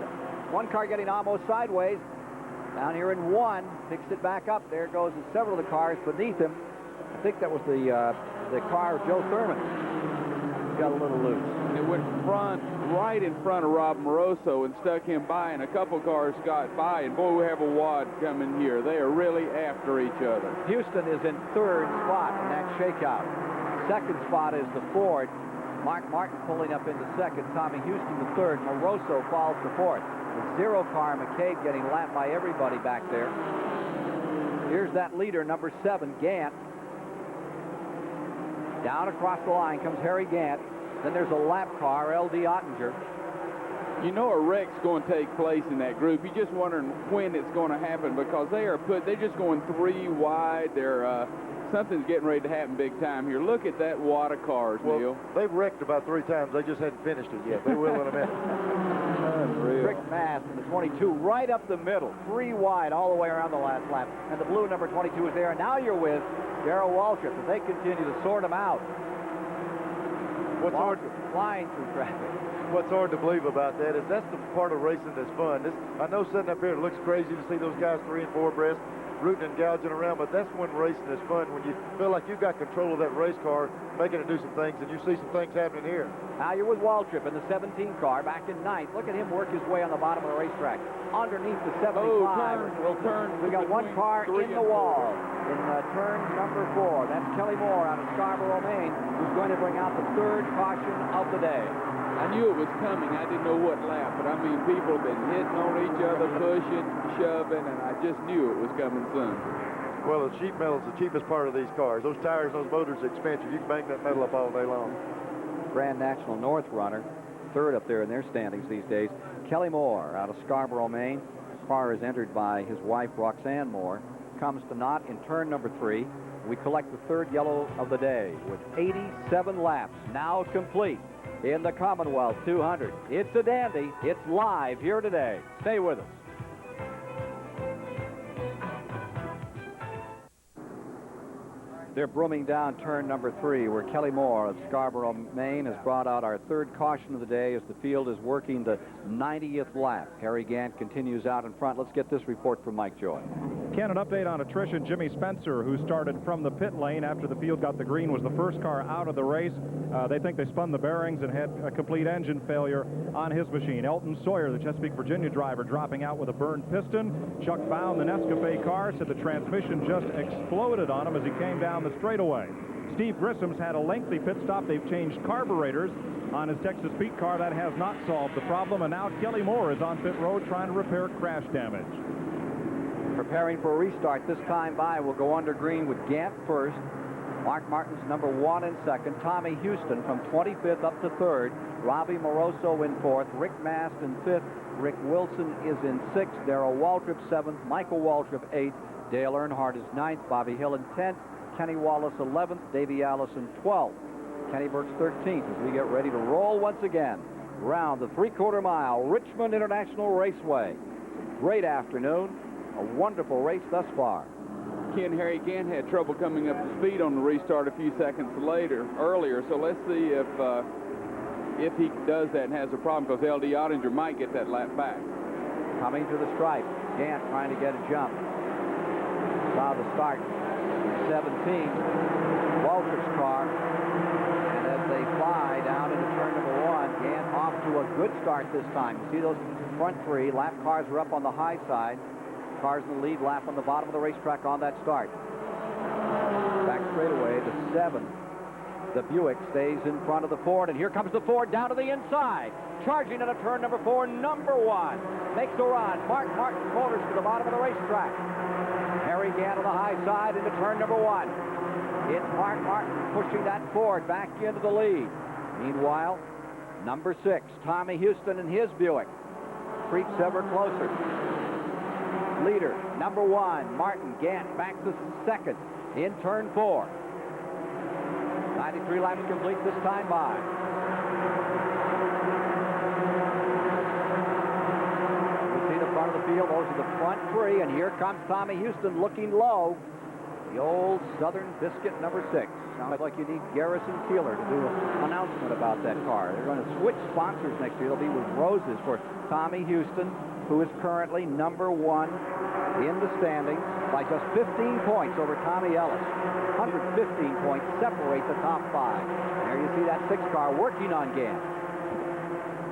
one car getting almost sideways. Down here in 1, picks it back up. There goes several of the cars beneath him. I think that was the car of Joe Thurman. Got a little loose. It went right in front of Rob Moroso and stuck him by, and a couple cars got by, and boy, we have a wad coming here. They are really after each other. Houston is in 3rd spot in that shakeout. 2nd spot is the Ford. Mark Martin pulling up into 2nd. Tommy Houston the 3rd. Moroso falls to 4th. The 0 car, McCabe, getting lapped by everybody back there. Here's that leader, number 7, Gant. Down across the line comes Harry Gant. Then there's a lap car, L.D. Ottinger. You know a wreck's going to take place in that group. You're just wondering when it's going to happen because they're just going 3 wide. Something's getting ready to happen big time here. Look at that wad of cars, Neil. They've wrecked about 3 times. They just hadn't finished it yet. They will in a minute. Unreal. Rick Mast in the 22 right up the middle, 3 wide all the way around the last lap. And the blue number 22 is there. And now you're with Darrell Waltrip as they continue to sort them out. What's hard flying through traffic. What's hard to believe about that is that's the part of racing that's fun. I know sitting up here it looks crazy to see those guys 3 and 4 abreast rooting and gouging around, but that's when racing is fun, when you feel like you've got control of that race car, making it do some things, and you see some things happening here. Now you're with Waltrip in the 17 car, back in 9th. Look at him work his way on the bottom of the racetrack. Underneath the 75. We got one car in the wall in turn number 4. That's Kelly Moore out of Scarborough, Maine, who's going to bring out the 3rd caution of the day. I knew it was coming. I didn't know what lap, but I mean, people have been hitting on each other, pushing, shoving, and I just knew it was coming soon. Well, the sheet metal is the cheapest part of these cars. Those tires, those motors are expensive. You can bang that metal up all day long. Grand National North runner, 3rd up there in their standings these days. Kelly Moore out of Scarborough, Maine. Car is entered by his wife, Roxanne Moore. Comes to knot in turn number 3. We collect the 3rd yellow of the day with 87 laps now complete in the Commonwealth 200. It's a dandy. It's live here today. Stay with us. They're brooming down turn number 3, where Kelly Moore of Scarborough, Maine, has brought out our 3rd caution of the day as the field is working the 90th lap. Harry Gant continues out in front. Let's get this report from Mike Joy. Ken, an update on attrition. Jimmy Spencer, who started from the pit lane after the field got the green, was the first car out of the race. They think they spun the bearings and had a complete engine failure on his machine. Elton Sawyer, the Chesapeake, Virginia driver, dropping out with a burned piston. Chuck Bound, the Nescafe car, said the transmission just exploded on him as he came down the straightaway. Steve Grissom's had a lengthy pit stop. They've changed carburetors on his Texas Pete car. That has not solved the problem. And now Kelly Moore is on pit road trying to repair crash damage. Preparing for a restart this time by. We'll go under green with Gant first. Mark Martin's number 1 in 2nd. Tommy Houston from 25th up to 3rd. Robbie Moroso in 4th. Rick Mast in 5th. Rick Wilson is in 6th. Darrell Waltrip 7th. Michael Waltrip 8th. Dale Earnhardt is 9th. Bobby Hill in 10th. Kenny Wallace 11th. Davey Allison 12th. Kenny Burke's 13th as we get ready to roll once again around the 3/4 mile Richmond International Raceway. Great afternoon. A wonderful race thus far. Ken, Harry Gant had trouble coming up to speed on the restart a few seconds earlier, so let's see if he does that and has a problem, because L.D. Ottinger might get that lap back. Coming to the stripe, Gant trying to get a jump. Saw the start, 17, Waltrip's car, and as they fly down into turn number 1, Gant off to a good start this time. You see those front 3 lap cars are up on the high side. Cars in the lead lap on the bottom of the racetrack on that start. Back straightaway, the 7. The Buick stays in front of the Ford, and here comes the Ford down to the inside. Charging into turn number 4, number 1. Makes the run. Mark Martin Motors to the bottom of the racetrack. Harry Gant on the high side into turn number 1. It's Mark Martin pushing that Ford back into the lead. Meanwhile, number 6, Tommy Houston and his Buick creeps ever closer. Leader, number 1, Martin. Gant back to 2nd in turn 4. 93 laps complete this time by. You see the front of the field. Those are the front 3, and here comes Tommy Houston looking low. The old Southern Biscuit number 6. Sounds like you need Garrison Keeler to do an announcement about that car. They're going to switch sponsors next year. They'll be with roses for Tommy Houston, who is currently number 1 in the standings by just 15 points over Tommy Ellis. 115 points separate the top 5. There you see that 6 car working on Gant.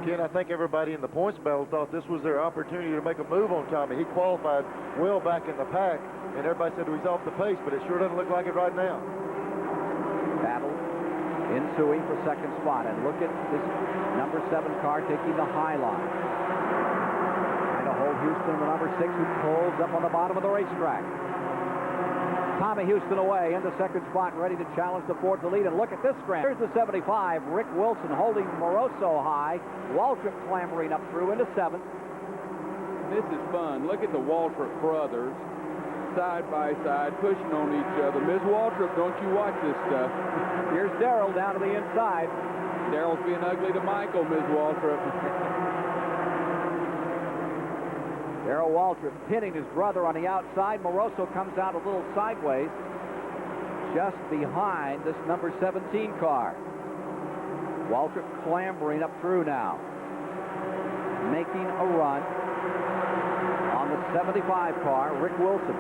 Ken, I think everybody in the points battle thought this was their opportunity to make a move on Tommy. He qualified well back in the pack, and everybody said he's off the pace, but it sure doesn't look like it right now. Battle ensuing for 2nd spot, and look at this number 7 car taking the high line. Trying to hold Houston, the number 6, who pulls up on the bottom of the racetrack. Tommy Houston away into 2nd spot, ready to challenge the Ford to lead. And look at this scramble. Here's the 75, Rick Wilson holding Moroso high. Waltrip clambering up through into 7th. This is fun. Look at the Waltrip brothers, side by side, pushing on each other. Ms. Waltrip, don't you watch this stuff. Here's Darrell down to the inside. Darrell's being ugly to Michael, Ms. Waltrip. Darrell Waltrip pinning his brother on the outside. Moroso comes out a little sideways, just behind this number 17 car. Waltrip clambering up through now, making a run on the 75 car, Rick Wilson.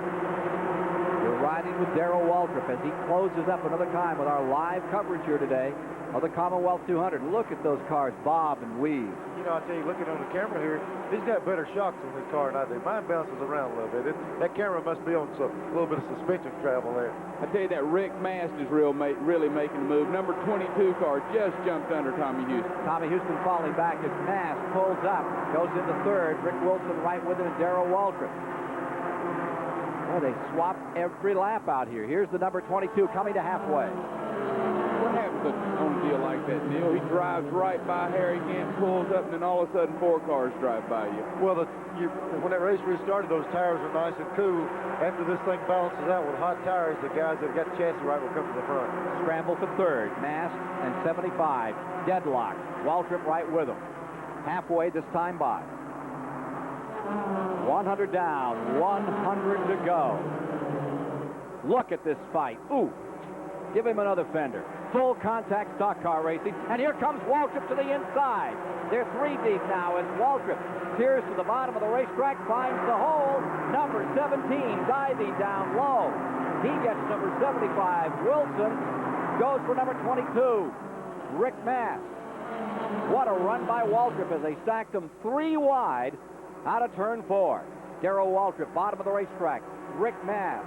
We're riding with Darrell Waltrip as he closes up another time with our live coverage here today of the Commonwealth 200. Look at those cars bob and weave. You know, I tell you, looking on the camera here, he's got better shocks on this car than I do. Mine bounces around a little bit. That camera must be on a little bit of suspension travel there. I tell you, that Rick Mast is really making the move. Number 22 car just jumped under Tommy Houston. Tommy Houston falling back as Mast pulls up, goes into third. Rick Wilson right with him, and Darrell Waltrip. Well, they swapped every lap out here. Here's the number 22 coming to halfway. What happens on a deal like that, Neil? He drives right by Harry Gant, pulls up, and then all of a sudden 4 cars drive by you. Well, when that race restarted, those tires are nice and cool. After this thing balances out with hot tires, the guys that got the chances right will come to the front. Scramble for third. Mast and 75. Deadlock. Waltrip right with him. Halfway this time by. 100 down, 100 to go. Look at this fight. Ooh, give him another fender. Full contact stock car racing. And here comes Waltrip to the inside. They're 3 deep now as Waltrip peers to the bottom of the racetrack, finds the hole. Number 17 diving down low. He gets number 75. Wilson goes for number 22. Rick Mast. What a run by Waltrip as they stacked him 3 wide out of turn 4. Darrell Waltrip, bottom of the racetrack. Rick Mast.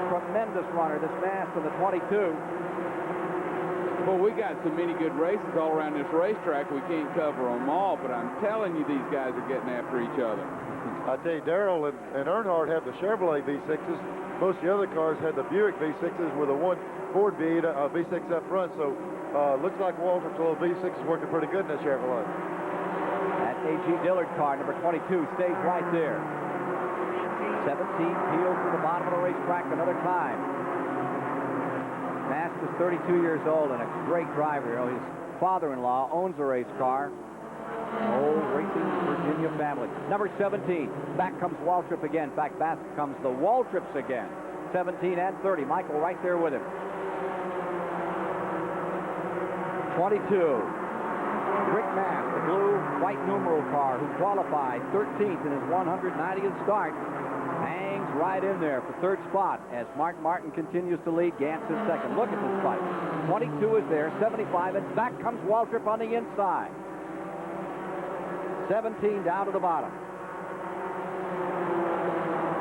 Tremendous runner, this Mast in the 22. Well, we got so many good races all around this racetrack, we can't cover them all, but I'm telling you, these guys are getting after each other. I tell you, Darrell and Earnhardt have the Chevrolet V6s. Most of the other cars had the Buick V6s with a one Ford V6 up front, so looks like Waltrip's little V6 is working pretty good in that Chevrolet. That A.G. Dillard car, number 22, stays right there. 17 peels to the bottom of the racetrack another time. Mast is 32 years old and a great driver. You know, his father-in-law owns a race car. Old racing Virginia family. Number 17. Back comes Waltrip again. In fact, back comes the Waltrips again. 17 and 30. Michael right there with him. 22. Rick Mast, the blue white numeral car, who qualified 13th in his 190th start, hangs right in there for third spot as Mark Martin continues to lead. Gantz in second. Look at this fight. 22 is there, 75, and back comes Waltrip on the inside. 17 down to the bottom.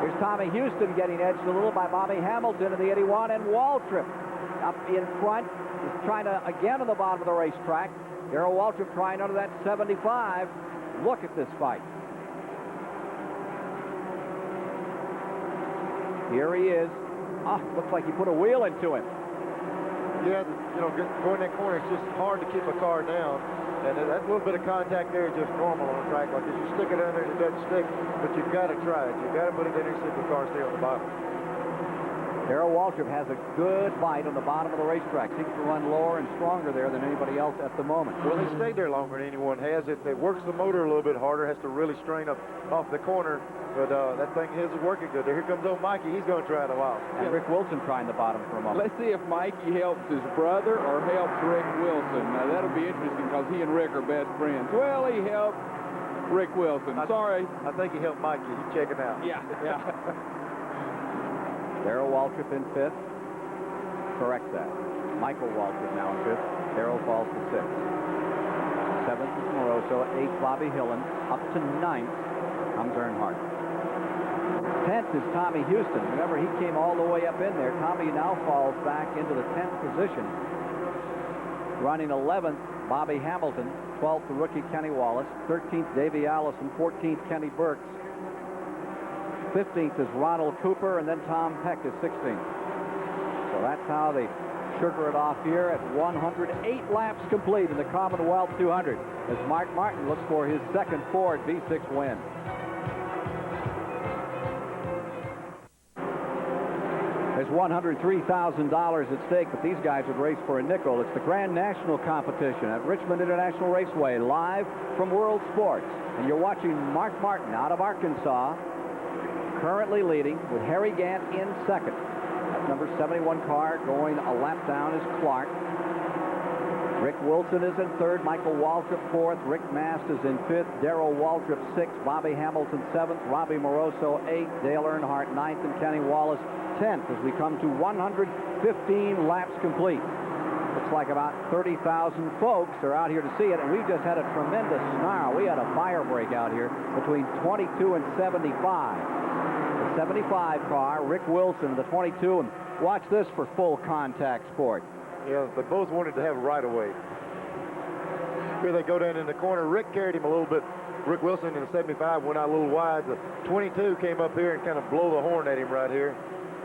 Here's Tommy Houston getting edged a little by Bobby Hamilton in the 81, and Waltrip up in front is trying to, again on the bottom of the racetrack. Darrell Waltrip trying under that 75. Look at this fight. Here he is. Looks like he put a wheel into him. Yeah, you know, going that corner, it's just hard to keep a car down. And that little bit of contact there is just normal on a track like this. You stick it under and it doesn't stick, but you've got to try it. You've got to put it in there so the car stay on the bottom. Darrell Waltrip has a good bite on the bottom of the racetrack. Seems to run lower and stronger there than anybody else at the moment. Well, he stayed there longer than anyone has. It works the motor a little bit harder, has to really strain up off the corner. But that thing is working good. Here comes old Mikey. He's going to try it a while. And Rick Wilson trying the bottom for a moment. Let's see if Mikey helps his brother or helps Rick Wilson. Now, that'll be interesting because he and Rick are best friends. Well, he helped Rick Wilson. Sorry. I think he helped Mikey. He's checking out. Yeah. Darrell Waltrip in 5th. Correct that. Michael Waltrip now in 5th. Darrell falls to 6th. 7th is Moroso. 8th, Bobby Hillen. Up to 9th comes Earnhardt. 10th is Tommy Houston. Remember, he came all the way up in there. Tommy now falls back into the 10th position. Running 11th, Bobby Hamilton. 12th, the rookie Kenny Wallace. 13th, Davey Allison. 14th, Kenny Burks. 15th is Ronald Cooper, and then Tom Peck is 16th. So that's how they sugar it off here at 108 laps complete in the Commonwealth 200 as Mark Martin looks for his second Ford V6 win. As $103,000 at stake, but these guys would race for a nickel. It's the Grand National competition at Richmond International Raceway, live from World Sports. And you're watching Mark Martin out of Arkansas, currently leading with Harry Gant in second. That number 71 car going a lap down is Clark. Rick Wilson is in third, Michael Waltrip fourth, Rick Mast is in fifth, Darrell Waltrip sixth, Bobby Hamilton seventh, Robbie Moroso eighth, Dale Earnhardt ninth, and Kenny Wallace 10th as we come to 115 laps complete. Looks like about 30,000 folks are out here to see it, and we've just had a tremendous snarl. We had a fire break out here between 22 and 75. The 75 car, Rick Wilson, the 22, and watch this for full contact sport. Yeah, they both wanted to have a right-of-way. Here they go down in the corner. Rick carried him a little bit. Rick Wilson in the 75 went out a little wide. The 22 came up here and kind of blow the horn at him right here.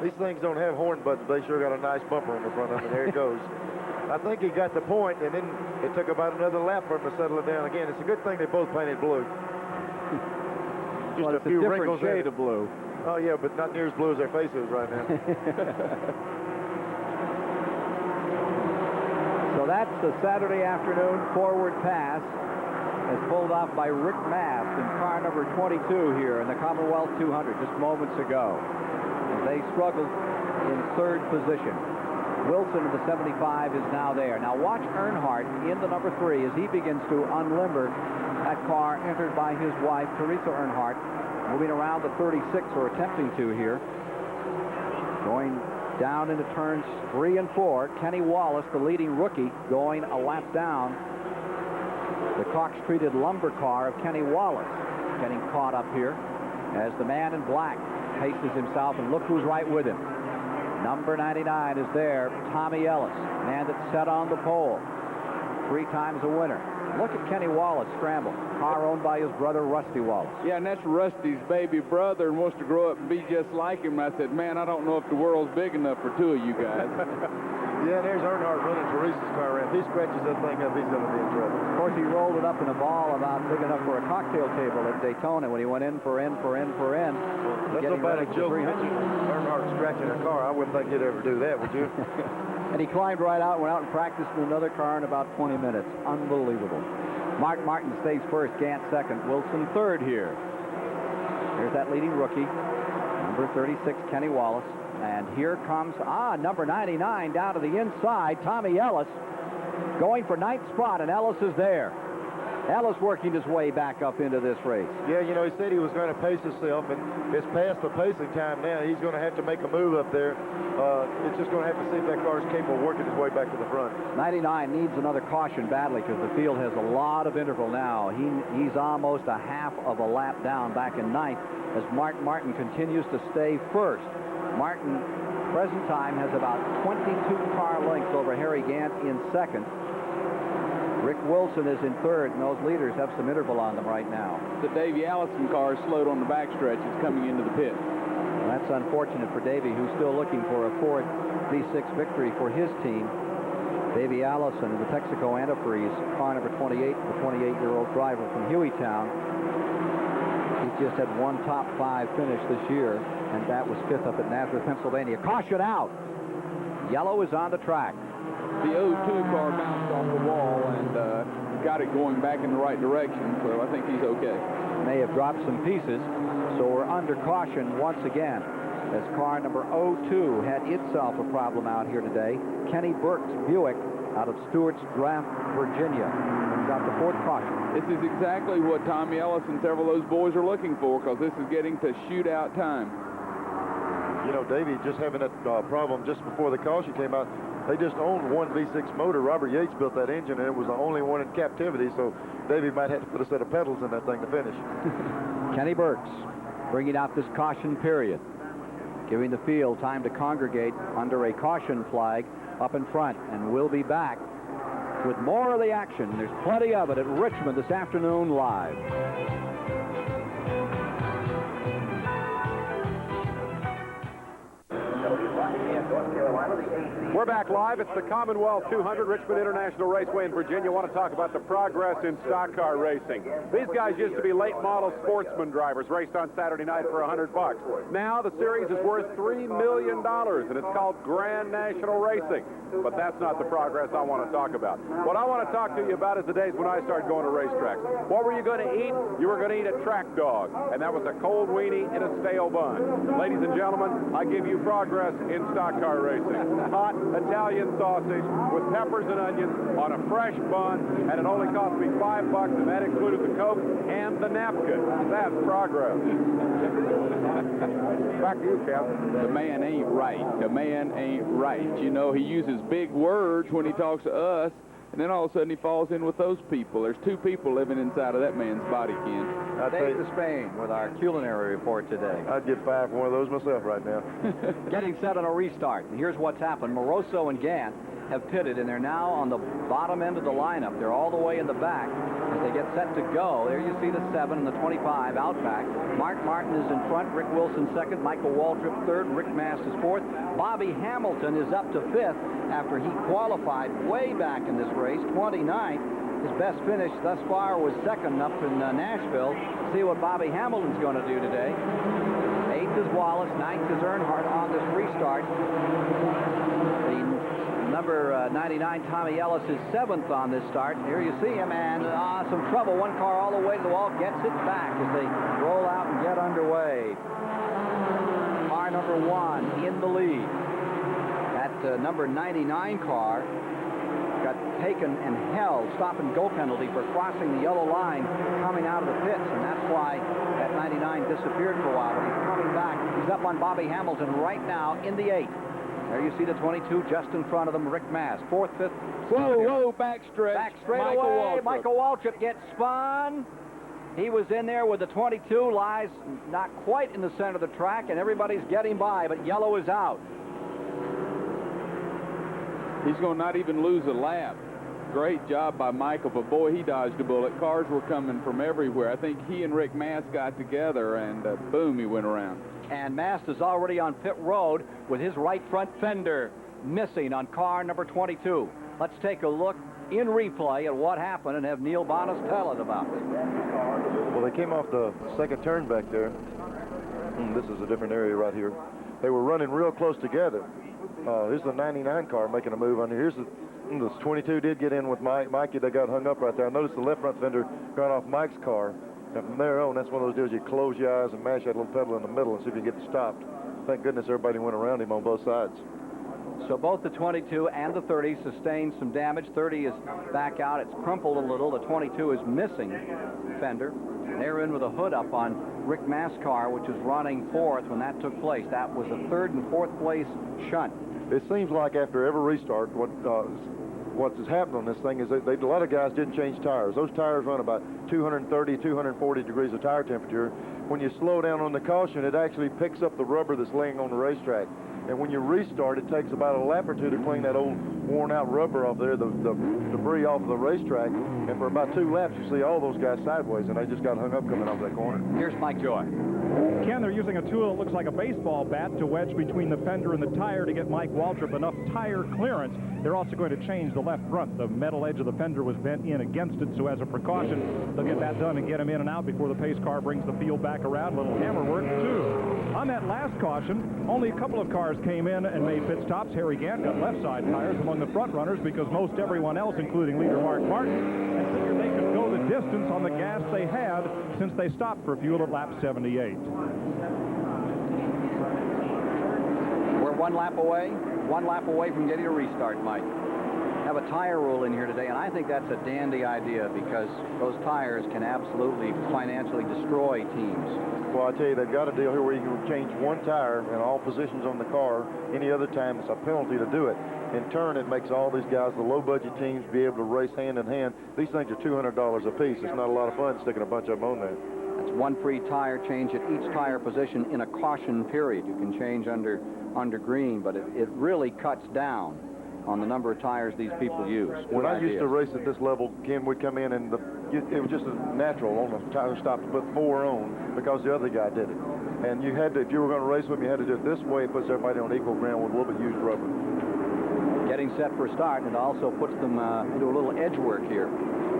These things don't have horn buttons. They sure got a nice bumper on the front of them. There it goes. I think he got the point, and then it took about another lap for him to settle it down again. It's a good thing they both painted blue. Just well, a few wrinkles. Shade of blue. Oh, yeah, but not near as blue as their face is right now. So that's the Saturday afternoon forward pass as pulled off by Rick Mast in car number 22 here in the Commonwealth 200 just moments ago. As they struggled in third position. Wilson in the 75 is now there. Now watch Earnhardt in the number 3 as he begins to unlimber that car entered by his wife, Teresa Earnhardt, moving around the 36, or attempting to here. Going down into turns 3 and 4. Kenny Wallace, the leading rookie, going a lap down. The Cox-treated lumber car of Kenny Wallace getting caught up here as the man in black paces himself, and look who's right with him. Number 99 is there, Tommy Ellis, man that's set on the pole. 3 times a winner. Look at Kenny Wallace scramble. Car owned by his brother, Rusty Wallace. Yeah, and that's Rusty's baby brother and wants to grow up and be just like him. I said, man, I don't know if the world's big enough for 2 of you guys. Yeah, there's Earnhardt running Teresa's car around. If he scratches that thing up, he's going to be in trouble. Of course, he rolled it up in a ball about big enough for a cocktail table at Daytona when he went in for N. Well, that's about a joke. Earnhardt scratching a car. I wouldn't think he'd ever do that, would you? And he climbed right out, went out and practiced in another car in about 20 minutes. Unbelievable. Mark Martin stays first, Gant second, Wilson third here. Here's that leading rookie, number 36, Kenny Wallace. And here comes, number 99 down to the inside, Tommy Ellis, going for 9th spot, and Ellis is there. Ellis working his way back up into this race. Yeah, you know, he said he was going to pace himself, and it's past the pacing time now. He's going to have to make a move up there. It's just going to have to see if that car is capable of working his way back to the front. 99 needs another caution badly because the field has a lot of interval now. He's almost a half of a lap down back in 9th as Mark Martin continues to stay first. Martin, present time, has about 22 car lengths over Harry Gant in second. Rick Wilson is in third, and those leaders have some interval on them right now. The Davey Allison car is slowed on the backstretch. It's coming into the pit. Well, that's unfortunate for Davey, who's still looking for a fourth V6 victory for his team. Davey Allison in the Texaco Antifreeze, car number 28, the 28-year-old driver from Hueytown. He's just had one top 5 finish this year, and that was 5th up at Nazareth, Pennsylvania. Caution out! Yellow is on the track. The 02 car bounced off the wall and got it going back in the right direction, so I think he's okay. May have dropped some pieces, so we're under caution once again as car number 02 had itself a problem out here today. Kenny Burke's Buick out of Stewart's Draft, Virginia. Got the 4th caution. This is exactly what Tommy Ellis and several of those boys are looking for, because this is getting to shootout time. You know, Davey just having that problem just before the caution came out. They just owned one V6 motor. Robert Yates built that engine, and it was the only one in captivity, so Davey might have to put a set of pedals in that thing to finish. Kenny Burks bringing out this caution period, giving the field time to congregate under a caution flag up in front, and we'll be back with more of the action. There's plenty of it at Richmond this afternoon live. In North Carolina, the We're back live. It's the Commonwealth 200, Richmond International Raceway in Virginia. I want to talk about the progress in stock car racing. These guys used to be late model sportsman drivers, raced on Saturday night for $100. Now the series is worth $3 million, and it's called Grand National Racing. But that's not the progress I want to talk about. What I want to talk to you about is the days when I started going to racetracks. What were you going to eat? You were going to eat a track dog, and that was a cold weenie in a stale bun. Ladies and gentlemen, I give you progress in stock car racing. Hot Italian sausage with peppers and onions on a fresh bun, and it only cost me $5, and that included the Coke and the napkin. That's progress. Back to you, Captain. The man ain't right. The man ain't right. You know, he uses big words when he talks to us, and then all of a sudden he falls in with those people. There's two people living inside of that man's body, Ken. Dave Despain with our culinary report today. I'd get 5 for one of those myself right now. Getting set on a restart. And here's what's happened. Moroso and Gant have pitted, and they're now on the bottom end of the lineup. They're all the way in the back. As they get set to go, there you see the 7 and the 25 out back. Mark Martin is in front, Rick Wilson second, Michael Waltrip third, Rick Mast is fourth. Bobby Hamilton is up to fifth after he qualified way back in this race, 29th. His best finish thus far was second up in Nashville. See what Bobby Hamilton's going to do today. 8th is Wallace, 9th is Earnhardt on this restart. Number 99, Tommy Ellis, is 7th on this start. Here you see him, and some trouble. One car all the way to the wall, gets it back as they roll out and get underway. Car number 1 in the lead. That number 99 car got taken and held, stop and go penalty for crossing the yellow line coming out of the pits, and that's why that 99 disappeared for a while. But he's coming back. He's up on Bobby Hamilton right now in the 8th. There you see the 22 just in front of them, Rick Mast. 4th, 5th. Whoa, backstretch. Back straight away. Michael Waltrip gets spun. He was in there with the 22, lies not quite in the center of the track, and everybody's getting by, but yellow is out. He's going to not even lose a lap. Great job by Michael, but boy, he dodged a bullet. Cars were coming from everywhere. I think he and Rick Mast got together, and boom, he went around. And Mast is already on pit road with his right front fender missing on car number 22. Let's take a look in replay at what happened and have Neil Bonas tell us about it. Well, they came off the second turn back there. This is a different area right here. They were running real close together. Here's the 99 car making a move on here. Here's the 22 did get in with Mikey. They got hung up right there. I noticed the left front fender got off Mike's car. And from there on, that's one of those deals you close your eyes and mash that little pedal in the middle and see if you can get it stopped. Thank goodness everybody went around him on both sides. So both the 22 and the 30 sustained some damage. 30 is back out. It's crumpled a little. The 22 is missing fender. They're in with a hood up on Rick Mast's car, which was running 4th when that took place. That was a 3rd and 4th place shunt. It seems like after every restart, what has happened on this thing is that a lot of guys didn't change tires. Those tires run about 230, 240 degrees of tire temperature. When you slow down on the caution, it actually picks up the rubber that's laying on the racetrack. And when you restart, it takes about a lap or two to clean that old worn-out rubber off there, the debris off of the racetrack. And for about 2 laps, you see all those guys sideways, and they just got hung up coming off that corner. Here's Mike Joy. Ken, they're using a tool that looks like a baseball bat to wedge between the fender and the tire to get Mike Waltrip enough tire clearance. They're also going to change the left front. The metal edge of the fender was bent in against it, so as a precaution, they'll get that done and get him in and out before the pace car brings the field back around. A little hammer work, too. On that last caution, only a couple of cars came in and made pit stops. Harry Gant got left side tires among the front runners because most everyone else, including leader Mark Martin, and figured they could go the distance on the gas they had since they stopped for fuel at lap 78. We're one lap away from getting a restart, Mike. Have a tire rule in here today, and I think that's a dandy idea because those tires can absolutely financially destroy teams. Well, I tell you, they've got a deal here where you can change one tire in all positions on the car. Any other time, it's a penalty to do it. In turn, it makes all these guys, the low-budget teams, be able to race hand in hand. These things are $200 a piece. It's not a lot of fun sticking a bunch of them on there. That's one free tire change at each tire position in a caution period. You can change under green, but it really cuts down on the number of tires these people use. When I used to race at this level, Ken would come in and it was just natural on the tire stop to put 4 on because the other guy did it. And you had to, if you were going to race with him, you had to do it this way. It puts everybody on equal ground with a little bit used rubber. getting set for start, and it also puts them into a little edge work here.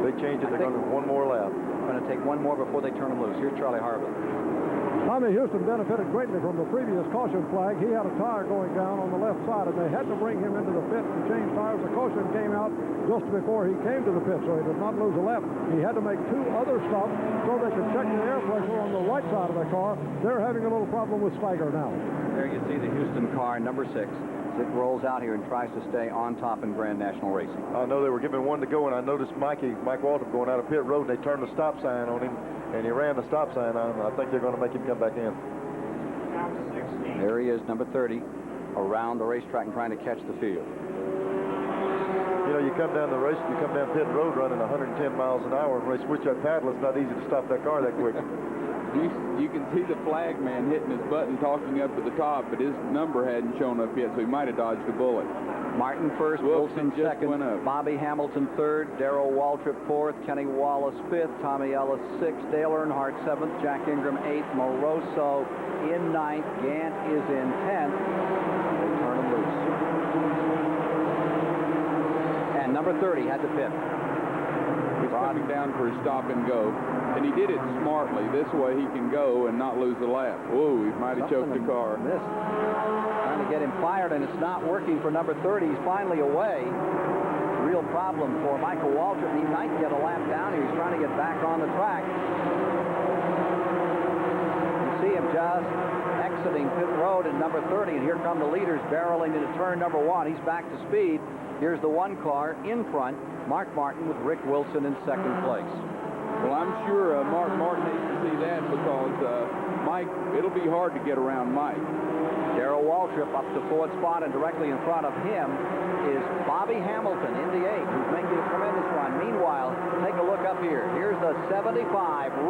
They change it. They're going to one more lap. Going to take one more before they turn them loose. Here's Charlie Harville. Tommy Houston benefited greatly from the previous caution flag. He had a tire going down on the left side, and they had to bring him into the pit and change tires. The caution came out just before he came to the pit, so he did not lose a lap. He had to make 2 other stops so they could check the air pressure on the right side of the car. They're having a little problem with Steiger now. There you see the Houston car, number 6. It rolls out here and tries to stay on top in Grand National Racing. I know they were giving one to go, and I noticed Mike Waltrip going out of pit road, and they turned the stop sign on him, and he ran the stop sign on him. I think they're going to make him come back in. There he is, number 30, around the racetrack and trying to catch the field. You know, you come down the race, you come down pit road running 110 miles an hour, and when they switch that paddle, it's not easy to stop that car that quick. You can see the flag man hitting his button, talking up to the top, but his number hadn't shown up yet, so he might have dodged a bullet. Martin first, Wilson second, Bobby Hamilton third, Darrell Waltrip fourth, Kenny Wallace fifth, Tommy Ellis sixth, Dale Earnhardt seventh, Jack Ingram eighth, Moroso in ninth, Gant is in 10th. They turn him loose. And number 30 had to pit. He's coming down for his stop and go, and he did it smartly. This way he can go and not lose a lap. Whoa, he might have choked the car. Trying to get him fired, and it's not working for number 30. He's finally away. Real problem for Michael Waltrip. He might get a lap down here. He's trying to get back on the track. You see him just exiting pit road at number 30, and here come the leaders barreling into turn number 1. He's back to speed. Here's the 1 car in front, Mark Martin with Rick Wilson in second place. Well, I'm sure Mark Martin needs to see that because Mike, it'll be hard to get around Mike. Darrell Waltrip up to 4th spot, and directly in front of him is Bobby Hamilton in the 8th, who's making a tremendous run. Meanwhile, take a look up here. Here's the 75,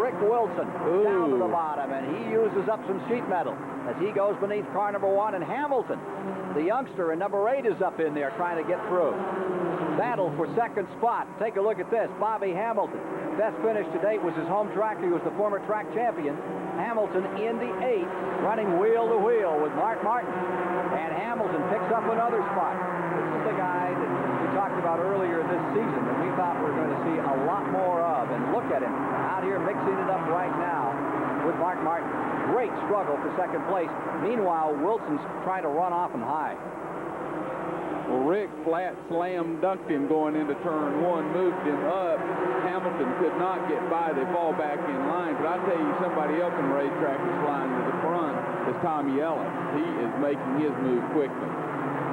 Rick Wilson, down to the bottom, and he uses up some sheet metal as he goes beneath car number 1, and Hamilton, the youngster in number 8, is up in there trying to get through. Battle for second spot. Take a look at this. Bobby Hamilton. Best finish to date was his home track. He was the former track champion. Hamilton in the 8th, running wheel to wheel with Mark Martin. And Hamilton picks up another spot. This is the guy that we talked about earlier this season that we thought we were going to see a lot more of. And look at him out here mixing it up right now with Mark Martin. Great struggle for second place. Meanwhile, Wilson's trying to run off and high. Well, Rick flat slam dunked him going into turn 1, moved him up. Hamilton could not get by. They fall back in line. But I tell you, somebody else in the racetrack is flying to the front is Tommy Ellis. He is making his move quickly.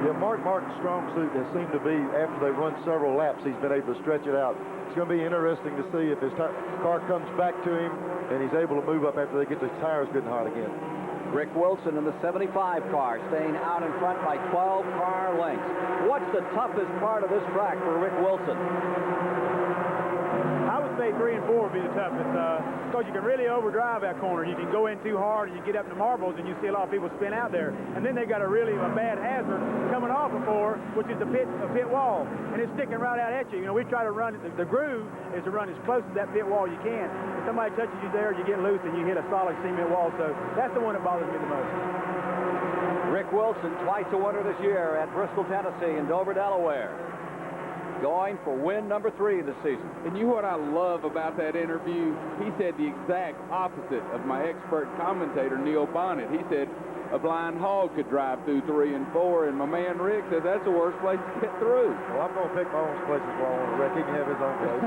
Yeah, Mark Martin's strong suit has seemed to be, after they've run several laps, he's been able to stretch it out. It's going to be interesting to see if his car comes back to him and he's able to move up after they get the tires good and hot again. Rick Wilson in the 75 car, staying out in front by 12 car lengths. What's the toughest part of this track for Rick Wilson? I would say 3 and 4 would be the toughest because you can really overdrive that corner. You can go in too hard and you get up to marbles and you see a lot of people spin out there. And then they got a bad hazard coming off of 4, which is the pit wall. And it's sticking right out at you. You know, we try to run, the groove is to run as close to that pit wall you can. If somebody touches you there, you get loose and you hit a solid cement wall. So that's the one that bothers me the most. Rick Wilson, twice a winner this year at Bristol, Tennessee and Dover, Delaware. Going for win number 3 this season. And you know what I love about that interview? He said the exact opposite of my expert commentator, Neil Bonnet. He said a blind hog could drive through 3 and 4, and my man Rick says that's the worst place to get through. Well, I'm going to pick my own places where I want to wreck. He can have his own place.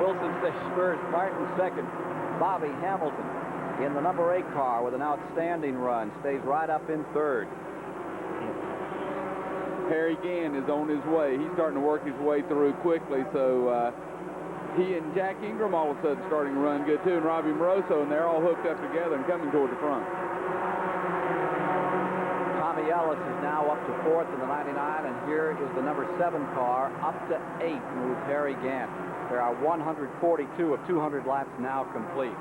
Wilson stays first, Martin second, Bobby Hamilton in the number 8 car with an outstanding run, stays right up in 3rd. Harry Gant is on his way. He's starting to work his way through quickly, so he and Jack Ingram all of a sudden starting to run good too, and Robbie Moroso, and they're all hooked up together and coming toward the front. Tommy Ellis is now up to 4th in the 99, and here is the number 7 car up to 8th with Harry Gant. There are 142 of 200 laps now complete.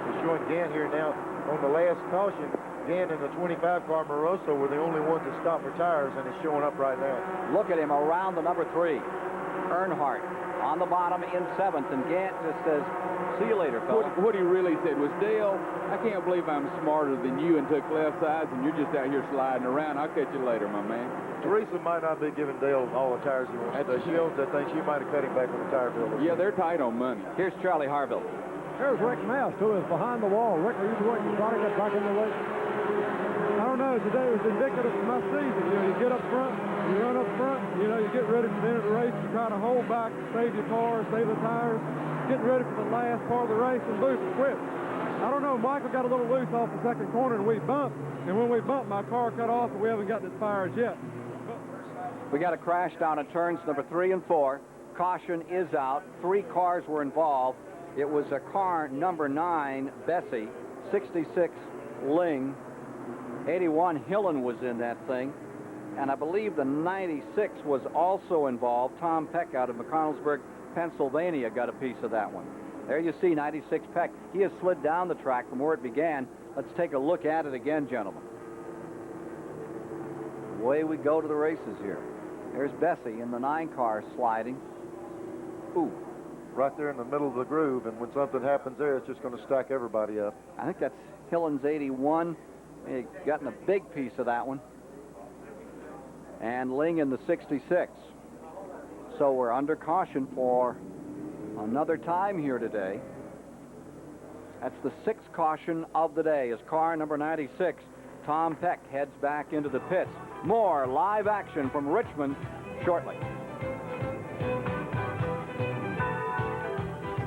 We're showing Gant here now on the last caution. Gant and the 25 car Moroso were the only ones that stopped for tires, and it's showing up right now. Look at him around the number 3. Earnhardt on the bottom in 7th, and Gant just says, see you later, fella. What he really said was, Dale, I can't believe I'm smarter than you and took left sides, and you're just out here sliding around. I'll catch you later, my man. Teresa might not be giving Dale all the tires he wants today. She owns that thing. She might have cut him back with a tire bill. Yeah, they're tight on money. Here's Charlie Harville. Here's Rick Mast, who is behind the wall. Rick, are you trying to get back in the race? I don't know. Today was indicative of my season. You know, you get up front, you run up front, you know, you get ready for the end of the race, you try to hold back, save your car, save the tires, getting ready for the last part of the race, and Busch quit. I don't know, Michael got a little loose off the second corner, and we bumped. And when we bumped, my car cut off, and we haven't gotten its tires yet. We got a crash down at turns number 3 and 4. Caution is out. 3 cars were involved. It was a car number 9, Bessie, 66, Ling, 81, Hillen was in that thing, and I believe the 96 was also involved. Tom Peck out of McConnellsburg, Pennsylvania, got a piece of that one. There you see 96 Peck. He has slid down the track from where it began. Let's take a look at it again, gentlemen. Away we go to the races here. There's Bessie in the 9 car sliding. Ooh. Right there in the middle of the groove, and when something happens there, it's just going to stack everybody up. I think that's Hillen's 81. He's gotten a big piece of that one. And Ling in the 66. So we're under caution for another time here today. That's the 6th caution of the day as car number 96, Tom Peck, heads back into the pits. More live action from Richmond shortly.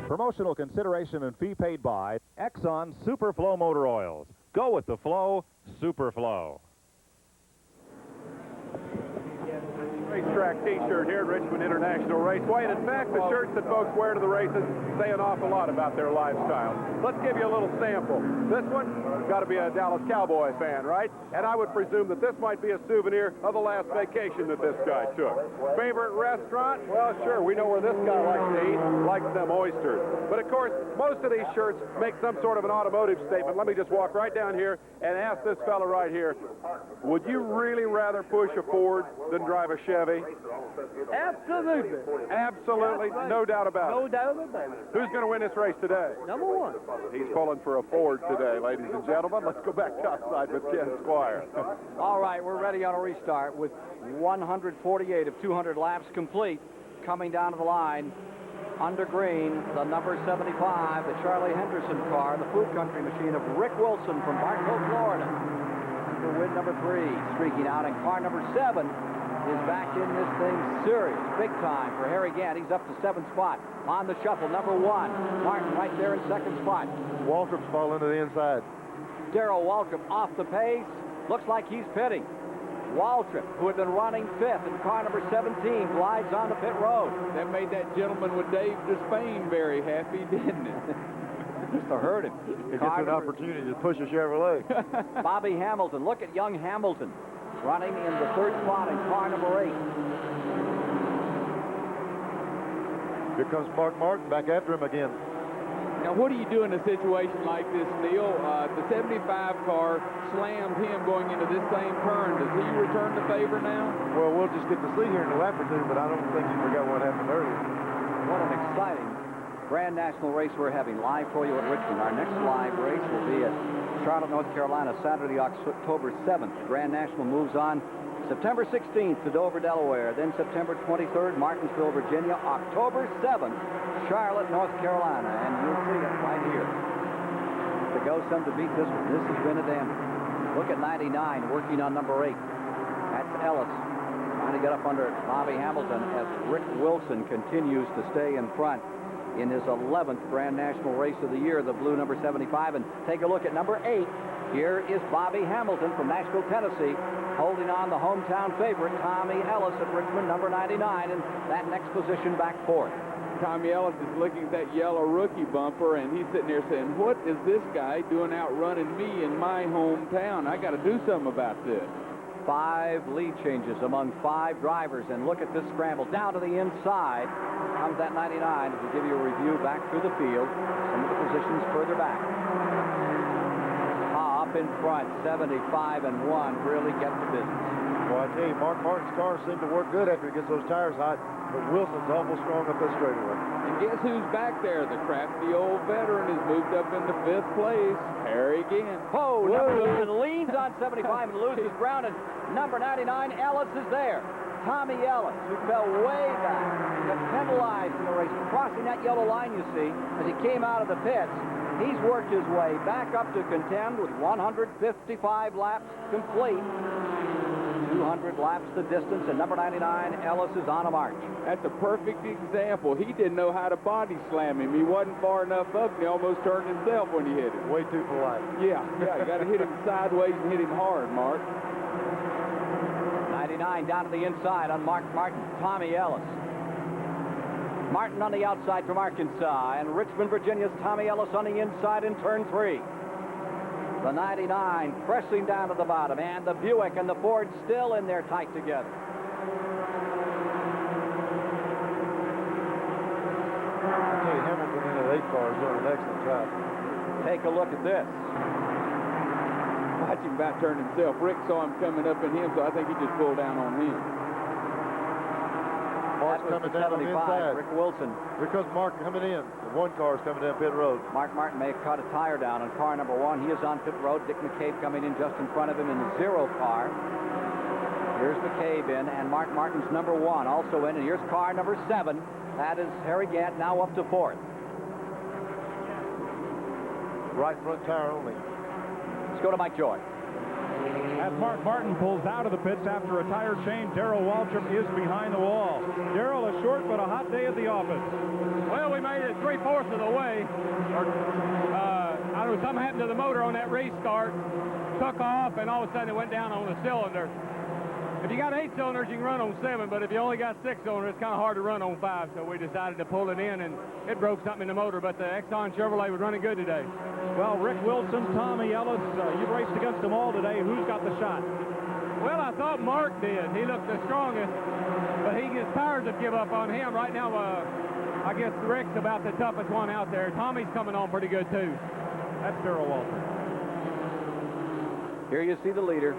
Promotional consideration and fee paid by Exxon Superflow Motor Oils. Go with the flow, Superflow. Racetrack T-shirt here at Richmond International Raceway, and in fact, the shirts that folks wear to the races say an awful lot about their lifestyle. Let's give you a little sample. This one, got to be a Dallas Cowboy fan, right? And I would presume that this might be a souvenir of the last vacation that this guy took. Favorite restaurant? Well, sure, we know where this guy likes to eat, likes them oysters. But of course, most of these shirts make some sort of an automotive statement. Let me just walk right down here and ask this fella right here, would you really rather push a Ford than drive a Chevy? Absolutely. Absolutely, no doubt about it. No doubt about it. Who's going to win this race today? Number 1. He's pulling for a Ford today, ladies and gentlemen. Let's go back outside with Ken Squire. All right, we're ready on a restart with 148 of 200 laps complete. Coming down to the line, under green, the number 75, the Charlie Henderson car, the Food Country machine of Rick Wilson from Bartow, Florida. For win number 3, streaking out, and car number 7 is back in this thing serious, big time for Harry Gant. He's up to 7th spot. On the shuffle, number 1, Martin right there in 2nd spot. Waltrop's falling to the inside. Darrell Waltrip off the pace. Looks like he's pitting. Waltrip, who had been running 5th in car number 17, glides on the pit road. That made that gentleman with Dave Despain very happy, didn't it? Just to hurt him. He gets an opportunity to push a Chevrolet. Bobby Hamilton. Look at young Hamilton running in the 3rd spot in car number 8. Here comes Mark Martin back after him again. Now, what do you do in a situation like this, Neil? The 75 car slammed him going into this same turn. Does he return the favor now? Well, we'll just get to see here in a lap or 2, but I don't think he forgot what happened earlier. What an exciting Grand National race we're having live for you at Richmond. Our next live race will be at Charlotte, North Carolina, Saturday, October 7th. The Grand National moves on September 16th to Dover, Delaware. Then September 23rd, Martinsville, Virginia. October 7th, Charlotte, North Carolina. And you'll see it right here. To go some to beat this one. This has been a damn. Look at 99 working on number 8. That's Ellis trying to get up under Bobby Hamilton as Rick Wilson continues to stay in front in his 11th Grand National race of the year, the blue number 75. And take a look at number 8. Here is Bobby Hamilton from Nashville, Tennessee, holding on the hometown favorite, Tommy Ellis at Richmond, number 99, and that next position back 4th. Tommy Ellis is looking at that yellow rookie bumper, and he's sitting there saying, what is this guy doing outrunning me in my hometown? I got to do something about this. 5 lead changes among 5 drivers, and look at this scramble. Down to the inside comes that 99 as we give you a review back through the field. Some of the positions further back. Up in front, 75 and 1, really get the business. Well, I tell you, Mark Martin's car seemed to work good after he gets those tires hot. but Wilson's awful strong up that straightaway. And guess who's back there? The crafty old veteran has moved up into 5th place. Harry Gant. Oh, number Wilson leans on 75 and loses ground, and number 99, Ellis, is there. Tommy Ellis, who fell way back, got penalized in the race, crossing that yellow line you see as he came out of the pits. He's worked his way back up to contend with 155 laps complete. 200 laps the distance, and number 99, Ellis, is on a march. That's a perfect example. He didn't know how to body slam him. He wasn't far enough up, and he almost turned himself when he hit him. Way too polite. Yeah, you got to hit him sideways and hit him hard, Mark. 99 down to the inside on Mark Martin. Tommy Ellis. Martin on the outside from Arkansas, and Richmond, Virginia's Tommy Ellis on the inside in turn 3. The 99 pressing down to the bottom, and the Buick and the Ford still in there tight together. I tell you, Hamilton in that 8 car is doing an excellent job. Take a look at this. Watch him about turn himself. Rick saw him coming up in him, so I think he just pulled down on him. Mark's That was coming the down on the 75, inside. Rick Wilson. Because Mark coming in. The 1 car is coming down pit road. Mark Martin may have cut a tire down on car number 1. He is on pit road. Dick McCabe coming in just in front of him in the 0 car. Here's McCabe in, and Mark Martin's number 1 also in, and here's car number 7. That is Harry Gant, now up to 4th. Right front tire only. Let's go to Mike Joy. As Mark Martin pulls out of the pits after a tire change, Darrell Waltrip is behind the wall. Darrell, a short but a hot day at the office. Well, we made it 3/4 of the way. I don't know, something happened to the motor on that restart. Took off, and all of a sudden it went down on a cylinder. If you got 8 cylinders, you can run on 7, but if you only got 6 cylinders, it's kind of hard to run on 5, so we decided to pull it in, and it broke something in the motor, but the Exxon Chevrolet was running good today. Well, Rick Wilson, Tommy Ellis, you've raced against them all today. Who's got the shot? Well, I thought Mark did. He looked the strongest, but his tires have give up on him. Right now, I guess Rick's about the toughest one out there. Tommy's coming on pretty good, too. That's Darrell Waltrip. Here you see the leader,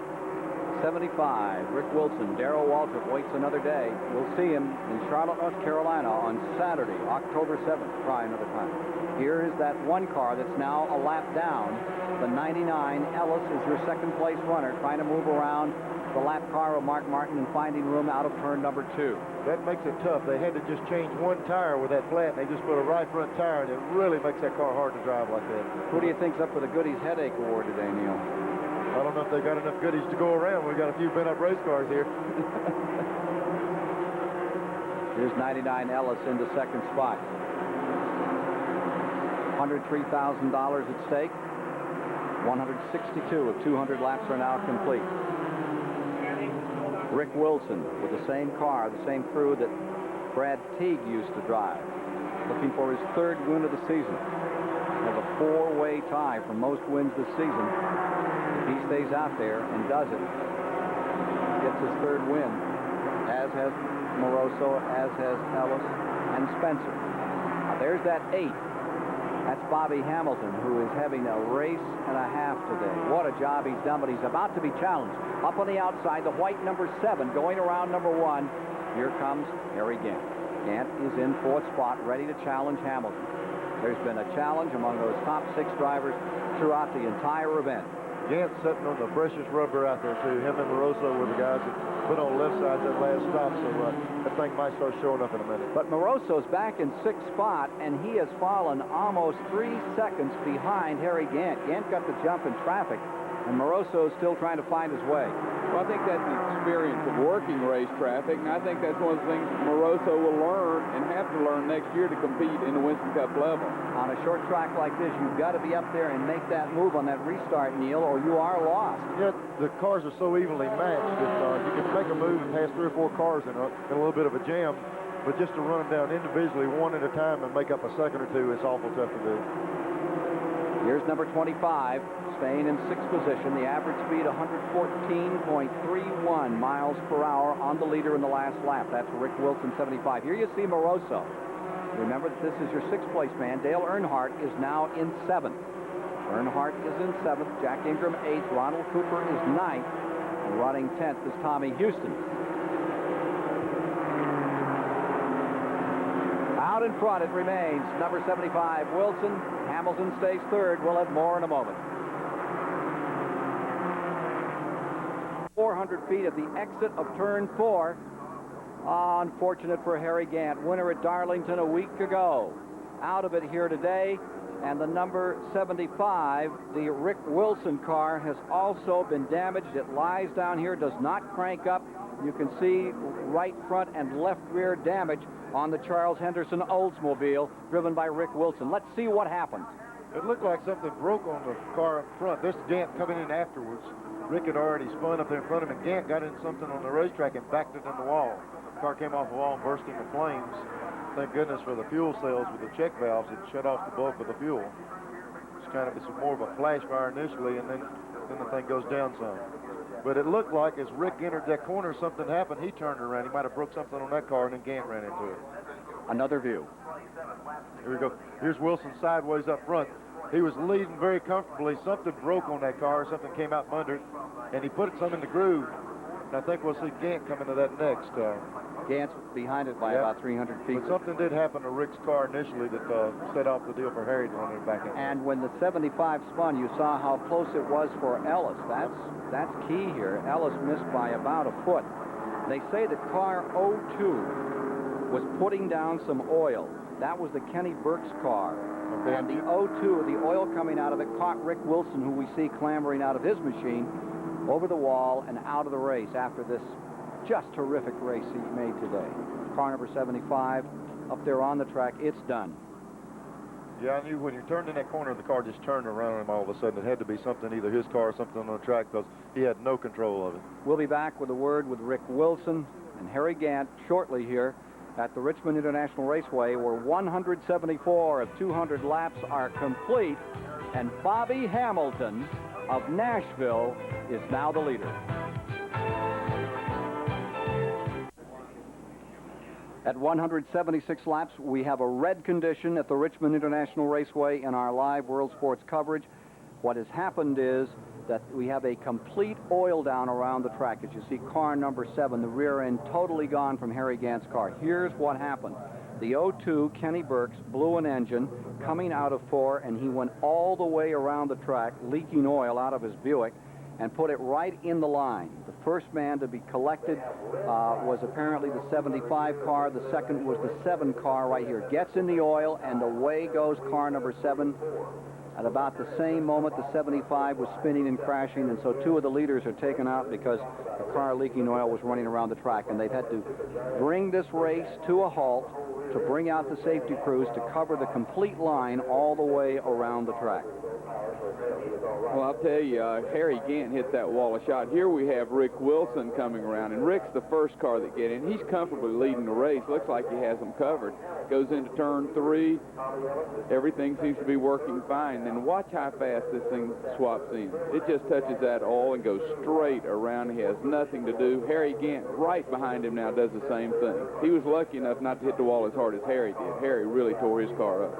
75, Rick Wilson. Darrell Waltrip waits another day. We'll see him in Charlotte, North Carolina on Saturday, October 7th. Try another time. Here is that 1 car that's now a lap down. The 99, Ellis, is your second-place runner, trying to move around the lap car of Mark Martin and finding room out of turn number 2. That makes it tough. They had to just change 1 tire with that flat, and they just put a right front tire, and it really makes that car hard to drive like that. Who do you think's up for the Goodies Headache Award today, Neil? I don't know if they got enough goodies to go around. We've got a few bent-up race cars here. Here's 99 Ellis into second spot. $103,000 at stake. 162 of 200 laps are now complete. Rick Wilson with the same car, the same crew that Brad Teague used to drive, looking for his 3rd win of the season. Has a 4-way tie for most wins this season. If he stays out there and does it, gets his 3rd win, as has Moroso, as has Ellis and Spencer. Now there's that 8. That's Bobby Hamilton, who is having a race and a half today. What a job he's done, but he's about to be challenged. Up on the outside, the white number 7 going around number 1. Here comes Harry Gant. Gant is in 4th spot, ready to challenge Hamilton. There's been a challenge among those top 6 drivers throughout the entire event. Gant's sitting on the freshest rubber out there, too. Him and Moroso were the guys that put on left side that last stop, so that thing might start showing up in a minute. But Moroso's back in 6th spot, and he has fallen almost 3 seconds behind Harry Gant. Gant got the jump in traffic, and Moroso is still trying to find his way. Well, I think that's the experience of working race traffic, and I think that's one of the things Moroso will learn and have to learn next year to compete in the Winston Cup level. On a short track like this, you've got to be up there and make that move on that restart, Neil, or you are lost. Yeah, the cars are so evenly matched that you can make a move and pass 3 or 4 cars in a little bit of a jam, but just to run them down individually, 1 at a time, and make up a second or 2, it's awful tough to do. Here's number 25, staying in 6th position. The average speed, 114.31 miles per hour on the leader in the last lap. That's Rick Wilson, 75. Here you see Moroso. Remember that this is your 6th place man. Dale Earnhardt is now in 7th. Earnhardt is in 7th. Jack Ingram, 8th. Ronald Cooper is 9th. And running 10th is Tommy Houston. out in front. It remains number 75, Wilson. Hamilton stays third. We'll have more in a moment. 400 feet at the exit of turn 4. Unfortunate for Harry Gant, winner at Darlington a week ago. Out of it here today, and the number 75, the Rick Wilson car, has also been damaged. It lies down here, does not crank up. You can see right front and left rear damage on the Charles Henderson Oldsmobile driven by Rick Wilson. Let's see what happened. It looked like something broke on the car up front. This Gant coming in afterwards. Rick had already spun up there in front of him, and Gant got in something on the racetrack and backed it in the wall. The car came off the wall and burst into flames. Thank goodness for the fuel cells with the check valves. It shut off the bulk of the fuel. It's more of a flash fire initially, and then the thing goes down some. But it looked like as Rick entered that corner, something happened. He turned around. He might have broke something on that car, and then Gant ran into it. Another view. Here we go. Here's Wilson sideways up front. He was leading very comfortably. Something broke on that car. Something came out from under it, and he put some in the groove. And I think we'll see Gant come into that next. Gant's behind it by about 300 feet. But something did happen to Rick's car initially that set off the deal for Harry to run it back in. And when the 75 spun, you saw how close it was for Ellis. That's key here. Ellis missed by about a foot. They say that car 02 was putting down some oil. That was the Kenny Burke's car. Okay. And the 02, the oil coming out of it, caught Rick Wilson, who we see clambering out of his machine, over the wall and out of the race after this just terrific race he made today. Car number 75 up there on the track. It's done. Yeah, I knew when you turned in that corner, the car just turned around on him all of a sudden. It had to be something, either his car or something on the track, because he had no control of it. We'll be back with a word with Rick Wilson and Harry Gant shortly here at the Richmond International Raceway, where 174 of 200 laps are complete, and Bobby Hamilton of Nashville is now the leader. At 176 laps, we have a red condition at the Richmond International Raceway in our live World Sports coverage. What has happened is that we have a complete oil down around the track. As you see, car number 7, the rear end totally gone from Harry Gant's car. Here's what happened. The 02, Kenny Burke's, blew an engine coming out of 4, and he went all the way around the track, leaking oil out of his Buick, and put it right in the line. The first man to be collected was apparently the 75 car. The second was the 7 car right here. Gets in the oil, and away goes car number 7. At about the same moment, the 75 was spinning and crashing, and so 2 of the leaders are taken out because the car leaking oil was running around the track, and they've had to bring this race to a halt to bring out the safety crews to cover the complete line all the way around the track. Well, I'll tell you, Harry Gant hit that wall of shot. Here we have Rick Wilson coming around, and Rick's the first car that get in. He's comfortably leading the race. Looks like he has them covered. Goes into turn 3. Everything seems to be working fine. And watch how fast this thing swaps in. It just touches that oil and goes straight around. He has nothing to do. Harry Gant, right behind him now, does the same thing. He was lucky enough not to hit the wall as hard as Harry did. Harry really tore his car up.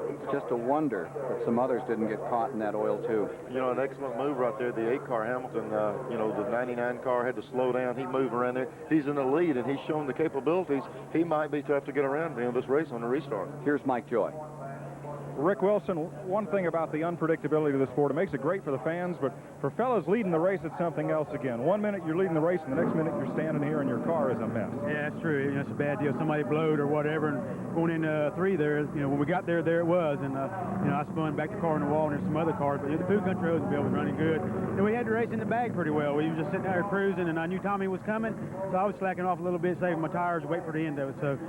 It's just a wonder that some others didn't get caught in that oil, too. You know, an excellent move right there. The 8 car, Hamilton, the 99 car had to slow down. He moved around there. He's in the lead, and he's shown the capabilities. He might be tough to get around this race on the restart. Here's Mike Joy. Rick Wilson, one thing about the unpredictability of the sport, it makes it great for the fans, but for fellas leading the race, it's something else again. 1 minute you're leading the race, and the next minute you're standing here and your car is a mess. Yeah, that's true. You know, it's a bad deal. Somebody blowed or whatever, and going in 3 there, when we got there, there it was. And, I spun back the car in the wall, and there's some other cars. But the Food Country Oldsmobile was running good. And we had the race in the bag pretty well. We were just sitting there cruising, and I knew Tommy was coming, so I was slacking off a little bit, saving my tires, wait for the end of it. So,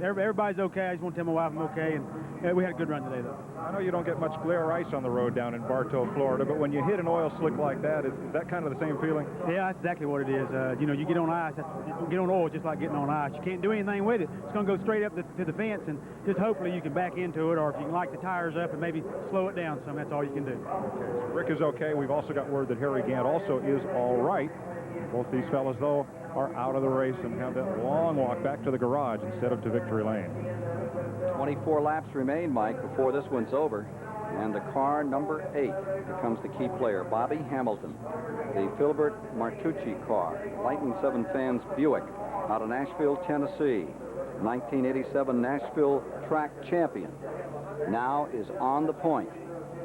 everybody's okay. I just want to tell my wife I'm okay, and we had a good run today, though. I know you don't get much glare ice on the road down in Bartow, Florida, but when you hit an oil slick like that, is that kind of the same feeling? Yeah, that's exactly what it is. You get on ice, you get on oil just like getting on ice. You can't do anything with it. It's going to go straight up to the fence, and just hopefully you can back into it, or if you can light the tires up and maybe slow it down some, that's all you can do. Okay, so Rick is okay. We've also got word that Harry Gant also is all right. Both these fellas, though, are out of the race and have that long walk back to the garage instead of to victory lane. 24 laps remain, Mike, before this one's over. And the car number 8 becomes the key player, Bobby Hamilton. The Philbert Martucci car, Lightning 7 fans Buick, out of Nashville, Tennessee. 1987 Nashville track champion, now is on the point.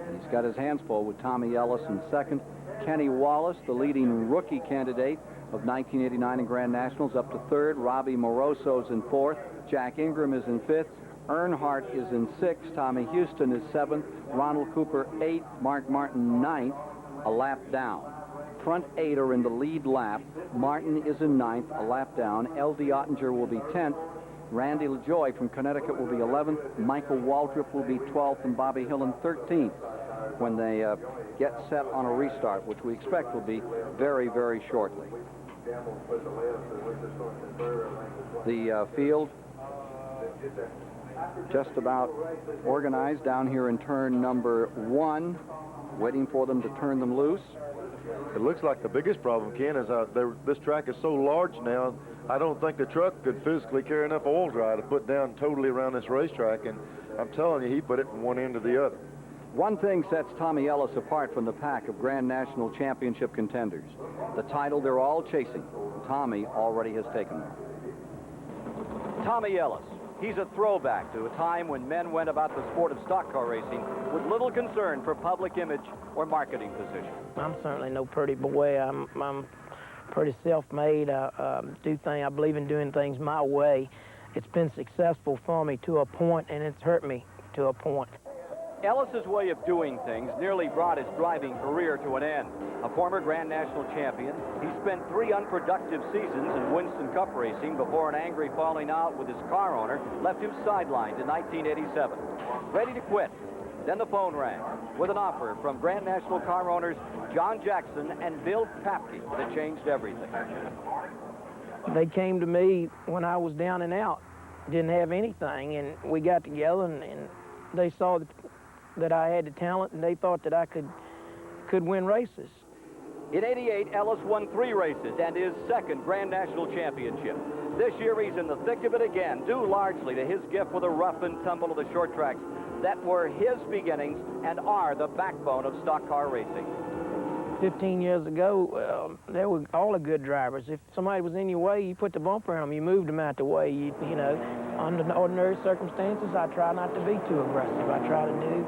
And he's got his hands full with Tommy Ellis in second. Kenny Wallace, the leading rookie candidate of 1989 in Grand Nationals, up to third. Robbie Moroso's in fourth. Jack Ingram is in fifth. Earnhardt is in sixth. Tommy Houston is seventh. Ronald Cooper eighth. Mark Martin ninth, a lap down. Front eight are in the lead lap. Martin is in ninth, a lap down. L.D. Ottinger will be 10th. Randy LaJoie from Connecticut will be 11th. Michael Waltrip will be 12th, and Bobby Hillin 13th when they get set on a restart, which we expect will be very, very shortly. The field just about organized down here in turn number 1, waiting for them to turn them loose. It looks like the biggest problem, Ken, is this track is so large now, I don't think the truck could physically carry enough oil dry to put down totally around this racetrack, and I'm telling you, he put it from one end to the other. One thing sets Tommy Ellis apart from the pack of Grand National Championship contenders. The title they're all chasing. Tommy already has taken one. Tommy Ellis. He's a throwback to a time when men went about the sport of stock car racing with little concern for public image or marketing position. I'm certainly no pretty boy. I'm pretty self-made. I believe in doing things my way. It's been successful for me to a point, and it's hurt me to a point. Ellis's way of doing things nearly brought his driving career to an end. A former Grand National champion, he spent 3 unproductive seasons in Winston Cup racing before an angry falling out with his car owner left him sidelined in 1987. Ready to quit. Then the phone rang with an offer from Grand National car owners John Jackson and Bill Papke that changed everything. They came to me when I was down and out, didn't have anything, and we got together, and they saw that I had the talent, and they thought that I could win races. In '88, Ellis won 3 races and his second Grand National championship. This year, he's in the thick of it again, due largely to his gift with the rough and tumble of the short tracks that were his beginnings and are the backbone of stock car racing. 15 years ago, there were all the good drivers. If somebody was in your way, you put the bumper on them, you moved them out the way. You know, under ordinary circumstances, I try not to be too aggressive. I try to do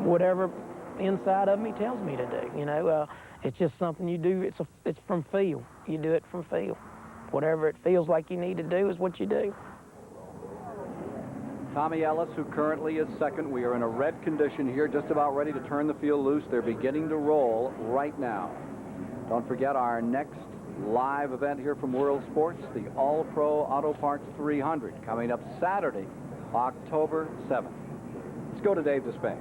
whatever inside of me tells me to do. You know, it's just something you do. It's from feel. You do it from feel. Whatever it feels like you need to do is what you do. Tommy Ellis, who currently is second. We are in a red condition here, just about ready to turn the field loose. They're beginning to roll right now. Don't forget our next live event here from World Sports, the All-Pro Auto Parts 300, coming up Saturday, October 7th. Let's go to Dave Despain.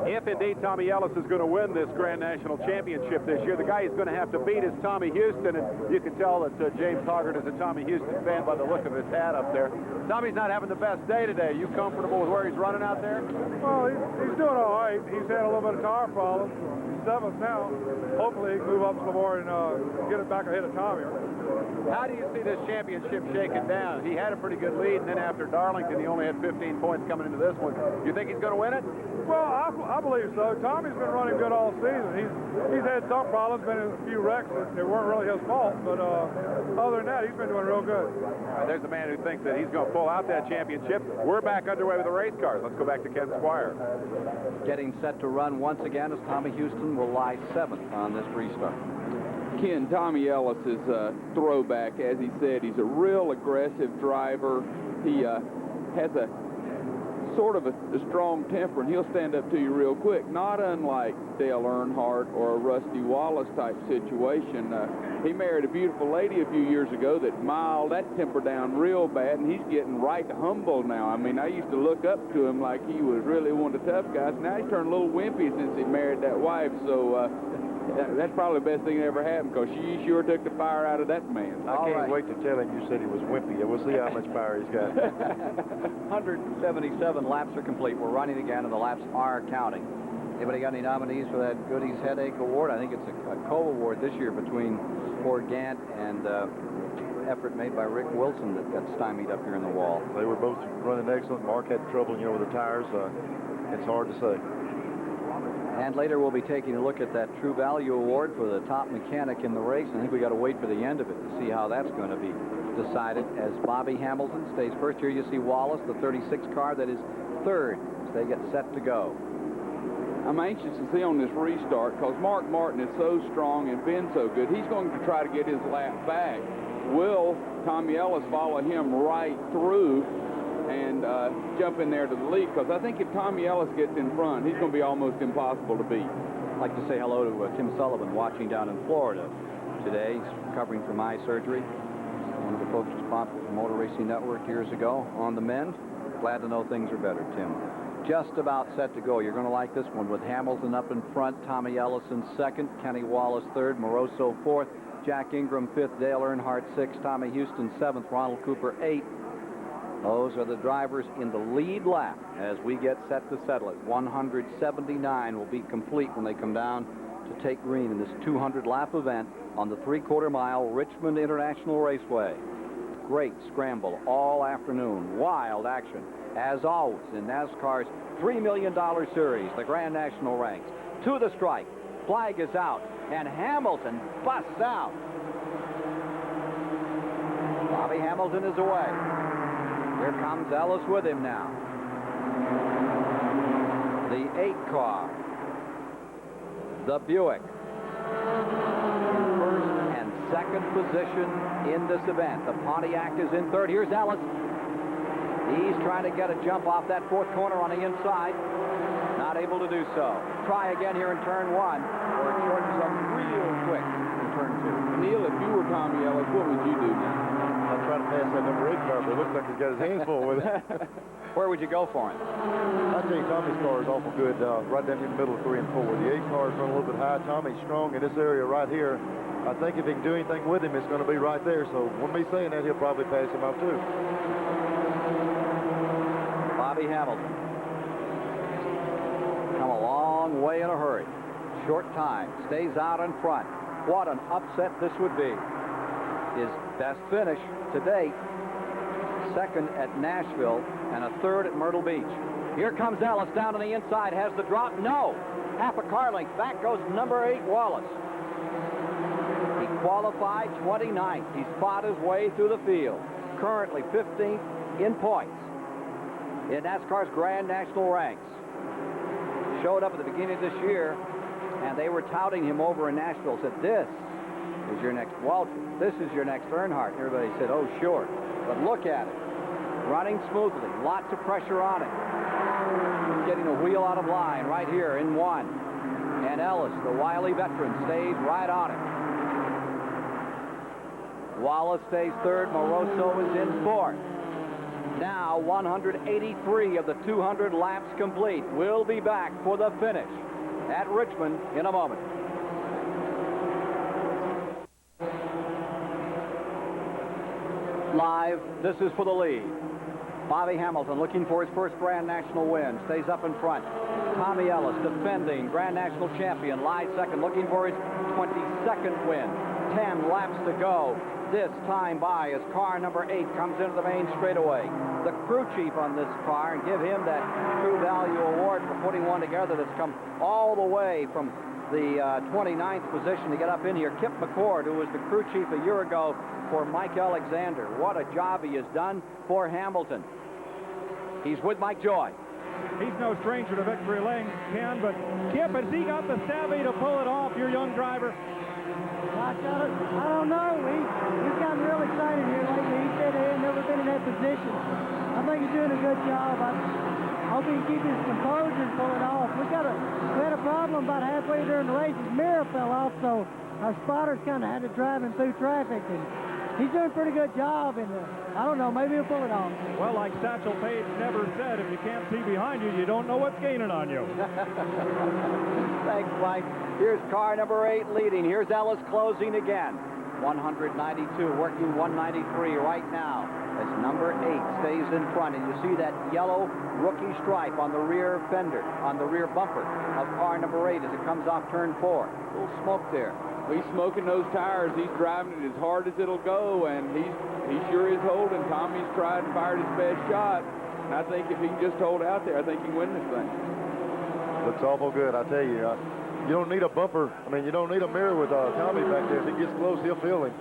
If indeed Tommy Ellis is going to win this Grand National Championship this year, the guy he's going to have to beat is Tommy Houston, and you can tell that James Hoggart is a Tommy Houston fan by the look of his hat up there. Tommy's not having the best day today. Are you comfortable with where he's running out there? Well, he's doing all right. He's had a little bit of tire problems. He's 7th now. Hopefully he can move up some more and get it back ahead of Tommy. How do you see this championship shaking down? He had a pretty good lead, and then after Darlington, he only had 15 points coming into this one. Do you think he's going to win it? Well, I believe so. Tommy's been running good all season. He's had some problems, been in a few wrecks that weren't really his fault, but other than that, he's been doing real good. There's a man who thinks that he's going to pull out that championship. We're back underway with the race cars. Let's go back to Ken Squire. Getting set to run once again as Tommy Houston will lie 7th on this restart. Ken, Tommy Ellis is a throwback, as he said. He's a real aggressive driver. He has a sort of a strong temper, and he'll stand up to you real quick, not unlike Dale Earnhardt or a Rusty Wallace type situation. He married a beautiful lady a few years ago that miled that temper down real bad, and he's getting right humble now. I mean, I used to look up to him like he was really one of the tough guys. Now he's turned a little wimpy since he married that wife, so that's probably the best thing that ever happened, because she sure took the fire out of that man. I can't wait to tell him you said he was wimpy. We'll see how much power he's got. 177 laps are complete. We're running again, and the laps are counting. Anybody got any nominees for that Goody's Headache Award? I think it's a co-award this year between Ford Gant and effort made by Rick Wilson that got stymied up here in the wall. They were both running excellent. Mark had trouble, with the tires. It's hard to say. And later we'll be taking a look at that True Value Award for the top mechanic in the race. I think we got to wait for the end of it to see how that's going to be decided as Bobby Hamilton stays first. Here you see Wallace, the 36 car that is third as they get set to go. I'm anxious to see on this restart because Mark Martin is so strong and been so good. He's going to try to get his lap back. Will Tommy Ellis follow him right through and jump in there to the lead? Because I think if Tommy Ellis gets in front, he's going to be almost impossible to beat. I'd like to say hello to Tim Sullivan watching down in Florida today. He's recovering from eye surgery. One of the folks responsible for Motor Racing Network years ago on the mend. Glad to know things are better, Tim. Just about set to go. You're going to like this one with Hamilton up in front, Tommy Ellis in second, Kenny Wallace third, Moroso fourth, Jack Ingram fifth, Dale Earnhardt sixth, Tommy Houston seventh, Ronald Cooper eighth. Those are the drivers in the lead lap as we get set to settle it. 179 will be complete when they come down to take green in this 200-lap event on the 3/4 mile Richmond International Raceway. Great scramble all afternoon. Wild action, as always, in NASCAR's $3 million series, the Grand National ranks. To the stripe, flag is out, and Hamilton busts out. Bobby Hamilton is away. Here comes Ellis with him now. The 8 car, the Buick. First and second position in this event. The Pontiac is in third. Here's Ellis. He's trying to get a jump off that 4th corner on the inside. Not able to do so. Try again here in turn 1, where it shortens up real quick in turn 2. Neil, if you were Tommy Ellis, what would you do now? I'd try to pass that number 8 car, but it looks like he's got his hands full with it. Where would you go for him? I tell you, Tommy's car is awful good, right down in the middle of 3 and 4. The 8 car is running a little bit high. Tommy's strong in this area right here. I think if he can do anything with him, it's going to be right there. So when me saying that, he'll probably pass him out too. Bobby Hamilton. Come a long way in a hurry. Short time. Stays out in front. What an upset this would be. His best finish to date. Second at Nashville and a third at Myrtle Beach. Here comes Ellis down on the inside. Has the drop? No. Half a car length. Back goes number 8, Wallace. He qualified 29th. He's fought his way through the field. Currently 15th in points in NASCAR's Grand National ranks. Showed up at the beginning of this year, and they were touting him over in Nashville. Said, this is your next Waltrip. This is your next Earnhardt. And everybody said, oh, sure. But look at it. Running smoothly. Lots of pressure on it. Getting a wheel out of line right here in 1. And Ellis, the wily veteran, stays right on it. Wallace stays third. Moroso is in 4th. Now 183 of the 200 laps complete. We'll be back for the finish at Richmond in a moment. Live, this is for the lead. Bobby Hamilton looking for his first Grand National win. Stays up in front. Tommy Ellis, defending Grand National champion, lies second, looking for his 22nd win. 10 laps to go. This time by as car number 8 comes into the main straightaway. The crew chief on this car, and give him that True Value Award for putting one together that's come all the way from the 29th position to get up in here. Kip McCord, who was the crew chief a year ago for Mike Alexander. What a job he has done for Hamilton. He's with Mike Joy. He's no stranger to victory lane, Ken, but Kip, has he got the savvy to pull it off, your young driver? I don't know. He's gotten real excited here lately. He said he had never been in that position. I think he's doing a good job. I hope he can keep his composure and pull it off. We had a problem about halfway during the race. His mirror fell off, so our spotters kind of had to drive him through traffic. And he's doing a pretty good job. And I don't know, maybe he'll pull it off. Well, like Satchel Paige never said, if you can't see behind you, you don't know what's gaining on you. Thanks, Mike. Here's car number 8 leading. Here's Ellis closing again. 192, working 193 right now as number 8 stays in front. And you see that yellow rookie stripe on the rear fender, on the rear bumper of car number 8 as it comes off turn 4. A little smoke there. He's smoking those tires. He's driving it as hard as it'll go, and he sure is holding. Tommy's tried and fired his best shot. And I think if he can just hold out there, I think he can win this thing. Looks awful good, I tell you. You don't need a bumper. I mean, you don't need a mirror with Tommy back there. If he gets close, he'll feel him.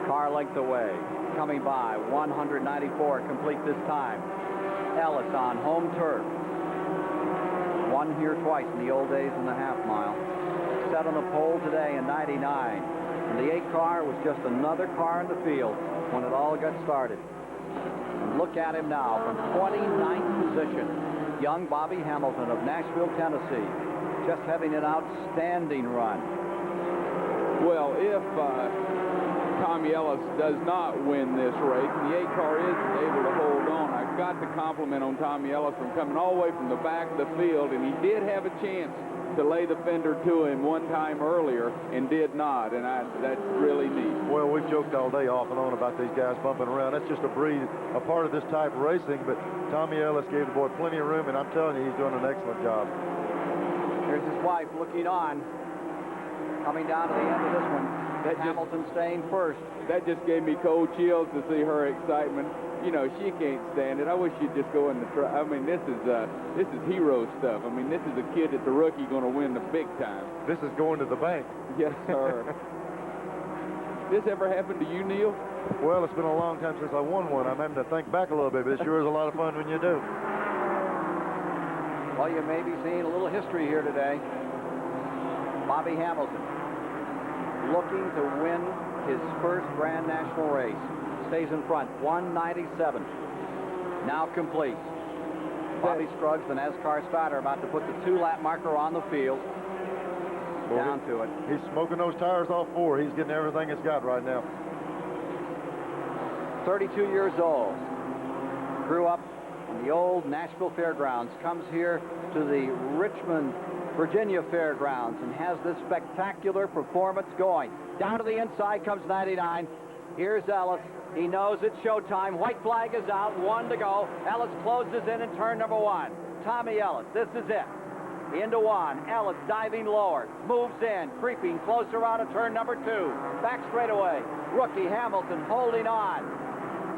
Car length away. Coming by, 194 complete this time. Ellis on home turf. Won here twice in the old days in the half mile. Set on the pole today in 99. And the 8 car was just another car in the field when it all got started. And look at him now from 29th position. Young Bobby Hamilton of Nashville, Tennessee, just having an outstanding run. Well, if Tommy Ellis does not win this race, and the 8 car is able to hold on, I've got to compliment on Tommy Ellis from coming all the way from the back of the field, and he did have a chance to lay the fender to him one time earlier and did not, and that's really neat. Well, we've joked all day off and on about these guys bumping around. That's just a part of this type of racing, but Tommy Ellis gave the boy plenty of room, and I'm telling you, he's doing an excellent job. Here's his wife looking on, coming down to the end of this one. Hamilton staying first. That just gave me cold chills to see her excitement. You know, she can't stand it. I wish she'd just go in the truck. I mean, this is hero stuff. I mean, this is a kid that's a rookie going to win the big time. This is going to the bank. Yes, sir. This ever happened to you, Neil? Well, it's been a long time since I won one. I'm having to think back a little bit, but it sure is a lot of fun when you do. Well, you may be seeing a little history here today. Bobby Hamilton looking to win his first Grand National race. Stays in front, 197. Now complete. Bobby Scruggs, the NASCAR starter, about to put the 2-lap marker on the field. Down to it. He's smoking those tires off 4. He's getting everything it's got right now. 32 years old. Grew up in the old Nashville Fairgrounds. Comes here to the Richmond, Virginia Fairgrounds and has this spectacular performance going. Down to the inside comes 99. Here's Ellis. He knows it's showtime. White flag is out. 1 to go. Ellis closes in turn number 1. Tommy Ellis, this is it. Into 1. Ellis diving lower. Moves in. Creeping closer out of turn number 2. Back straightaway. Rookie Hamilton holding on.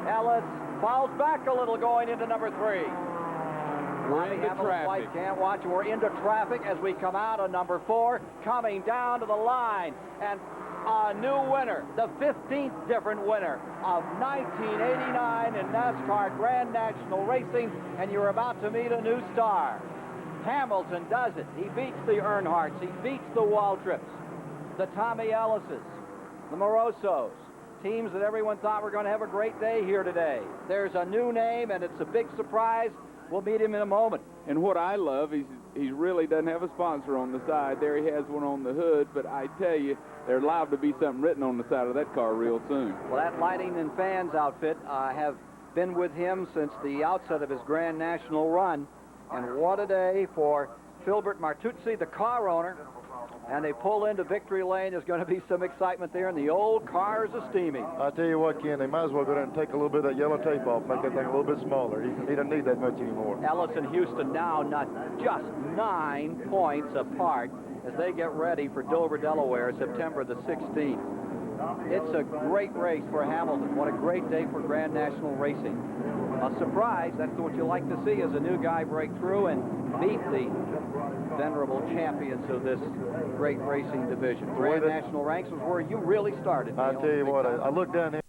Ellis falls back a little going into number 3. We're into traffic. Can't watch. We're into traffic as we come out of number 4, coming down to the line. And a new winner, the 15th different winner of 1989 in NASCAR Grand National Racing, and you're about to meet a new star. Hamilton does it. He beats the Earnhardts. He beats the Waltrips, the Tommy Ellises, the Morosos, teams that everyone thought were going to have a great day here today. There's a new name, and it's a big surprise. We'll meet him in a moment. And what I love, he really doesn't have a sponsor on the side. There he has one on the hood, but I tell you, there's liable to be something written on the side of that car real soon. Well, that Lighting and Fans outfit have been with him since the outset of his Grand National run. And what a day for Filbert Martuzzi, the car owner. And they pull into victory lane. There's going to be some excitement there, and the old cars are steaming. I tell you what, Ken, they might as well go down and take a little bit of that yellow tape off, make that thing a little bit smaller. He doesn't need that much anymore. Ellis and Houston now not just 9 points apart as they get ready for Dover, Delaware, September the 16th. It's a great race for Hamilton. What a great day for Grand National Racing. A surprise, that's what you like to see, as a new guy break through and beat the venerable champions of this great racing division. Grand National ranks was where you really started. I tell you what, I looked down there.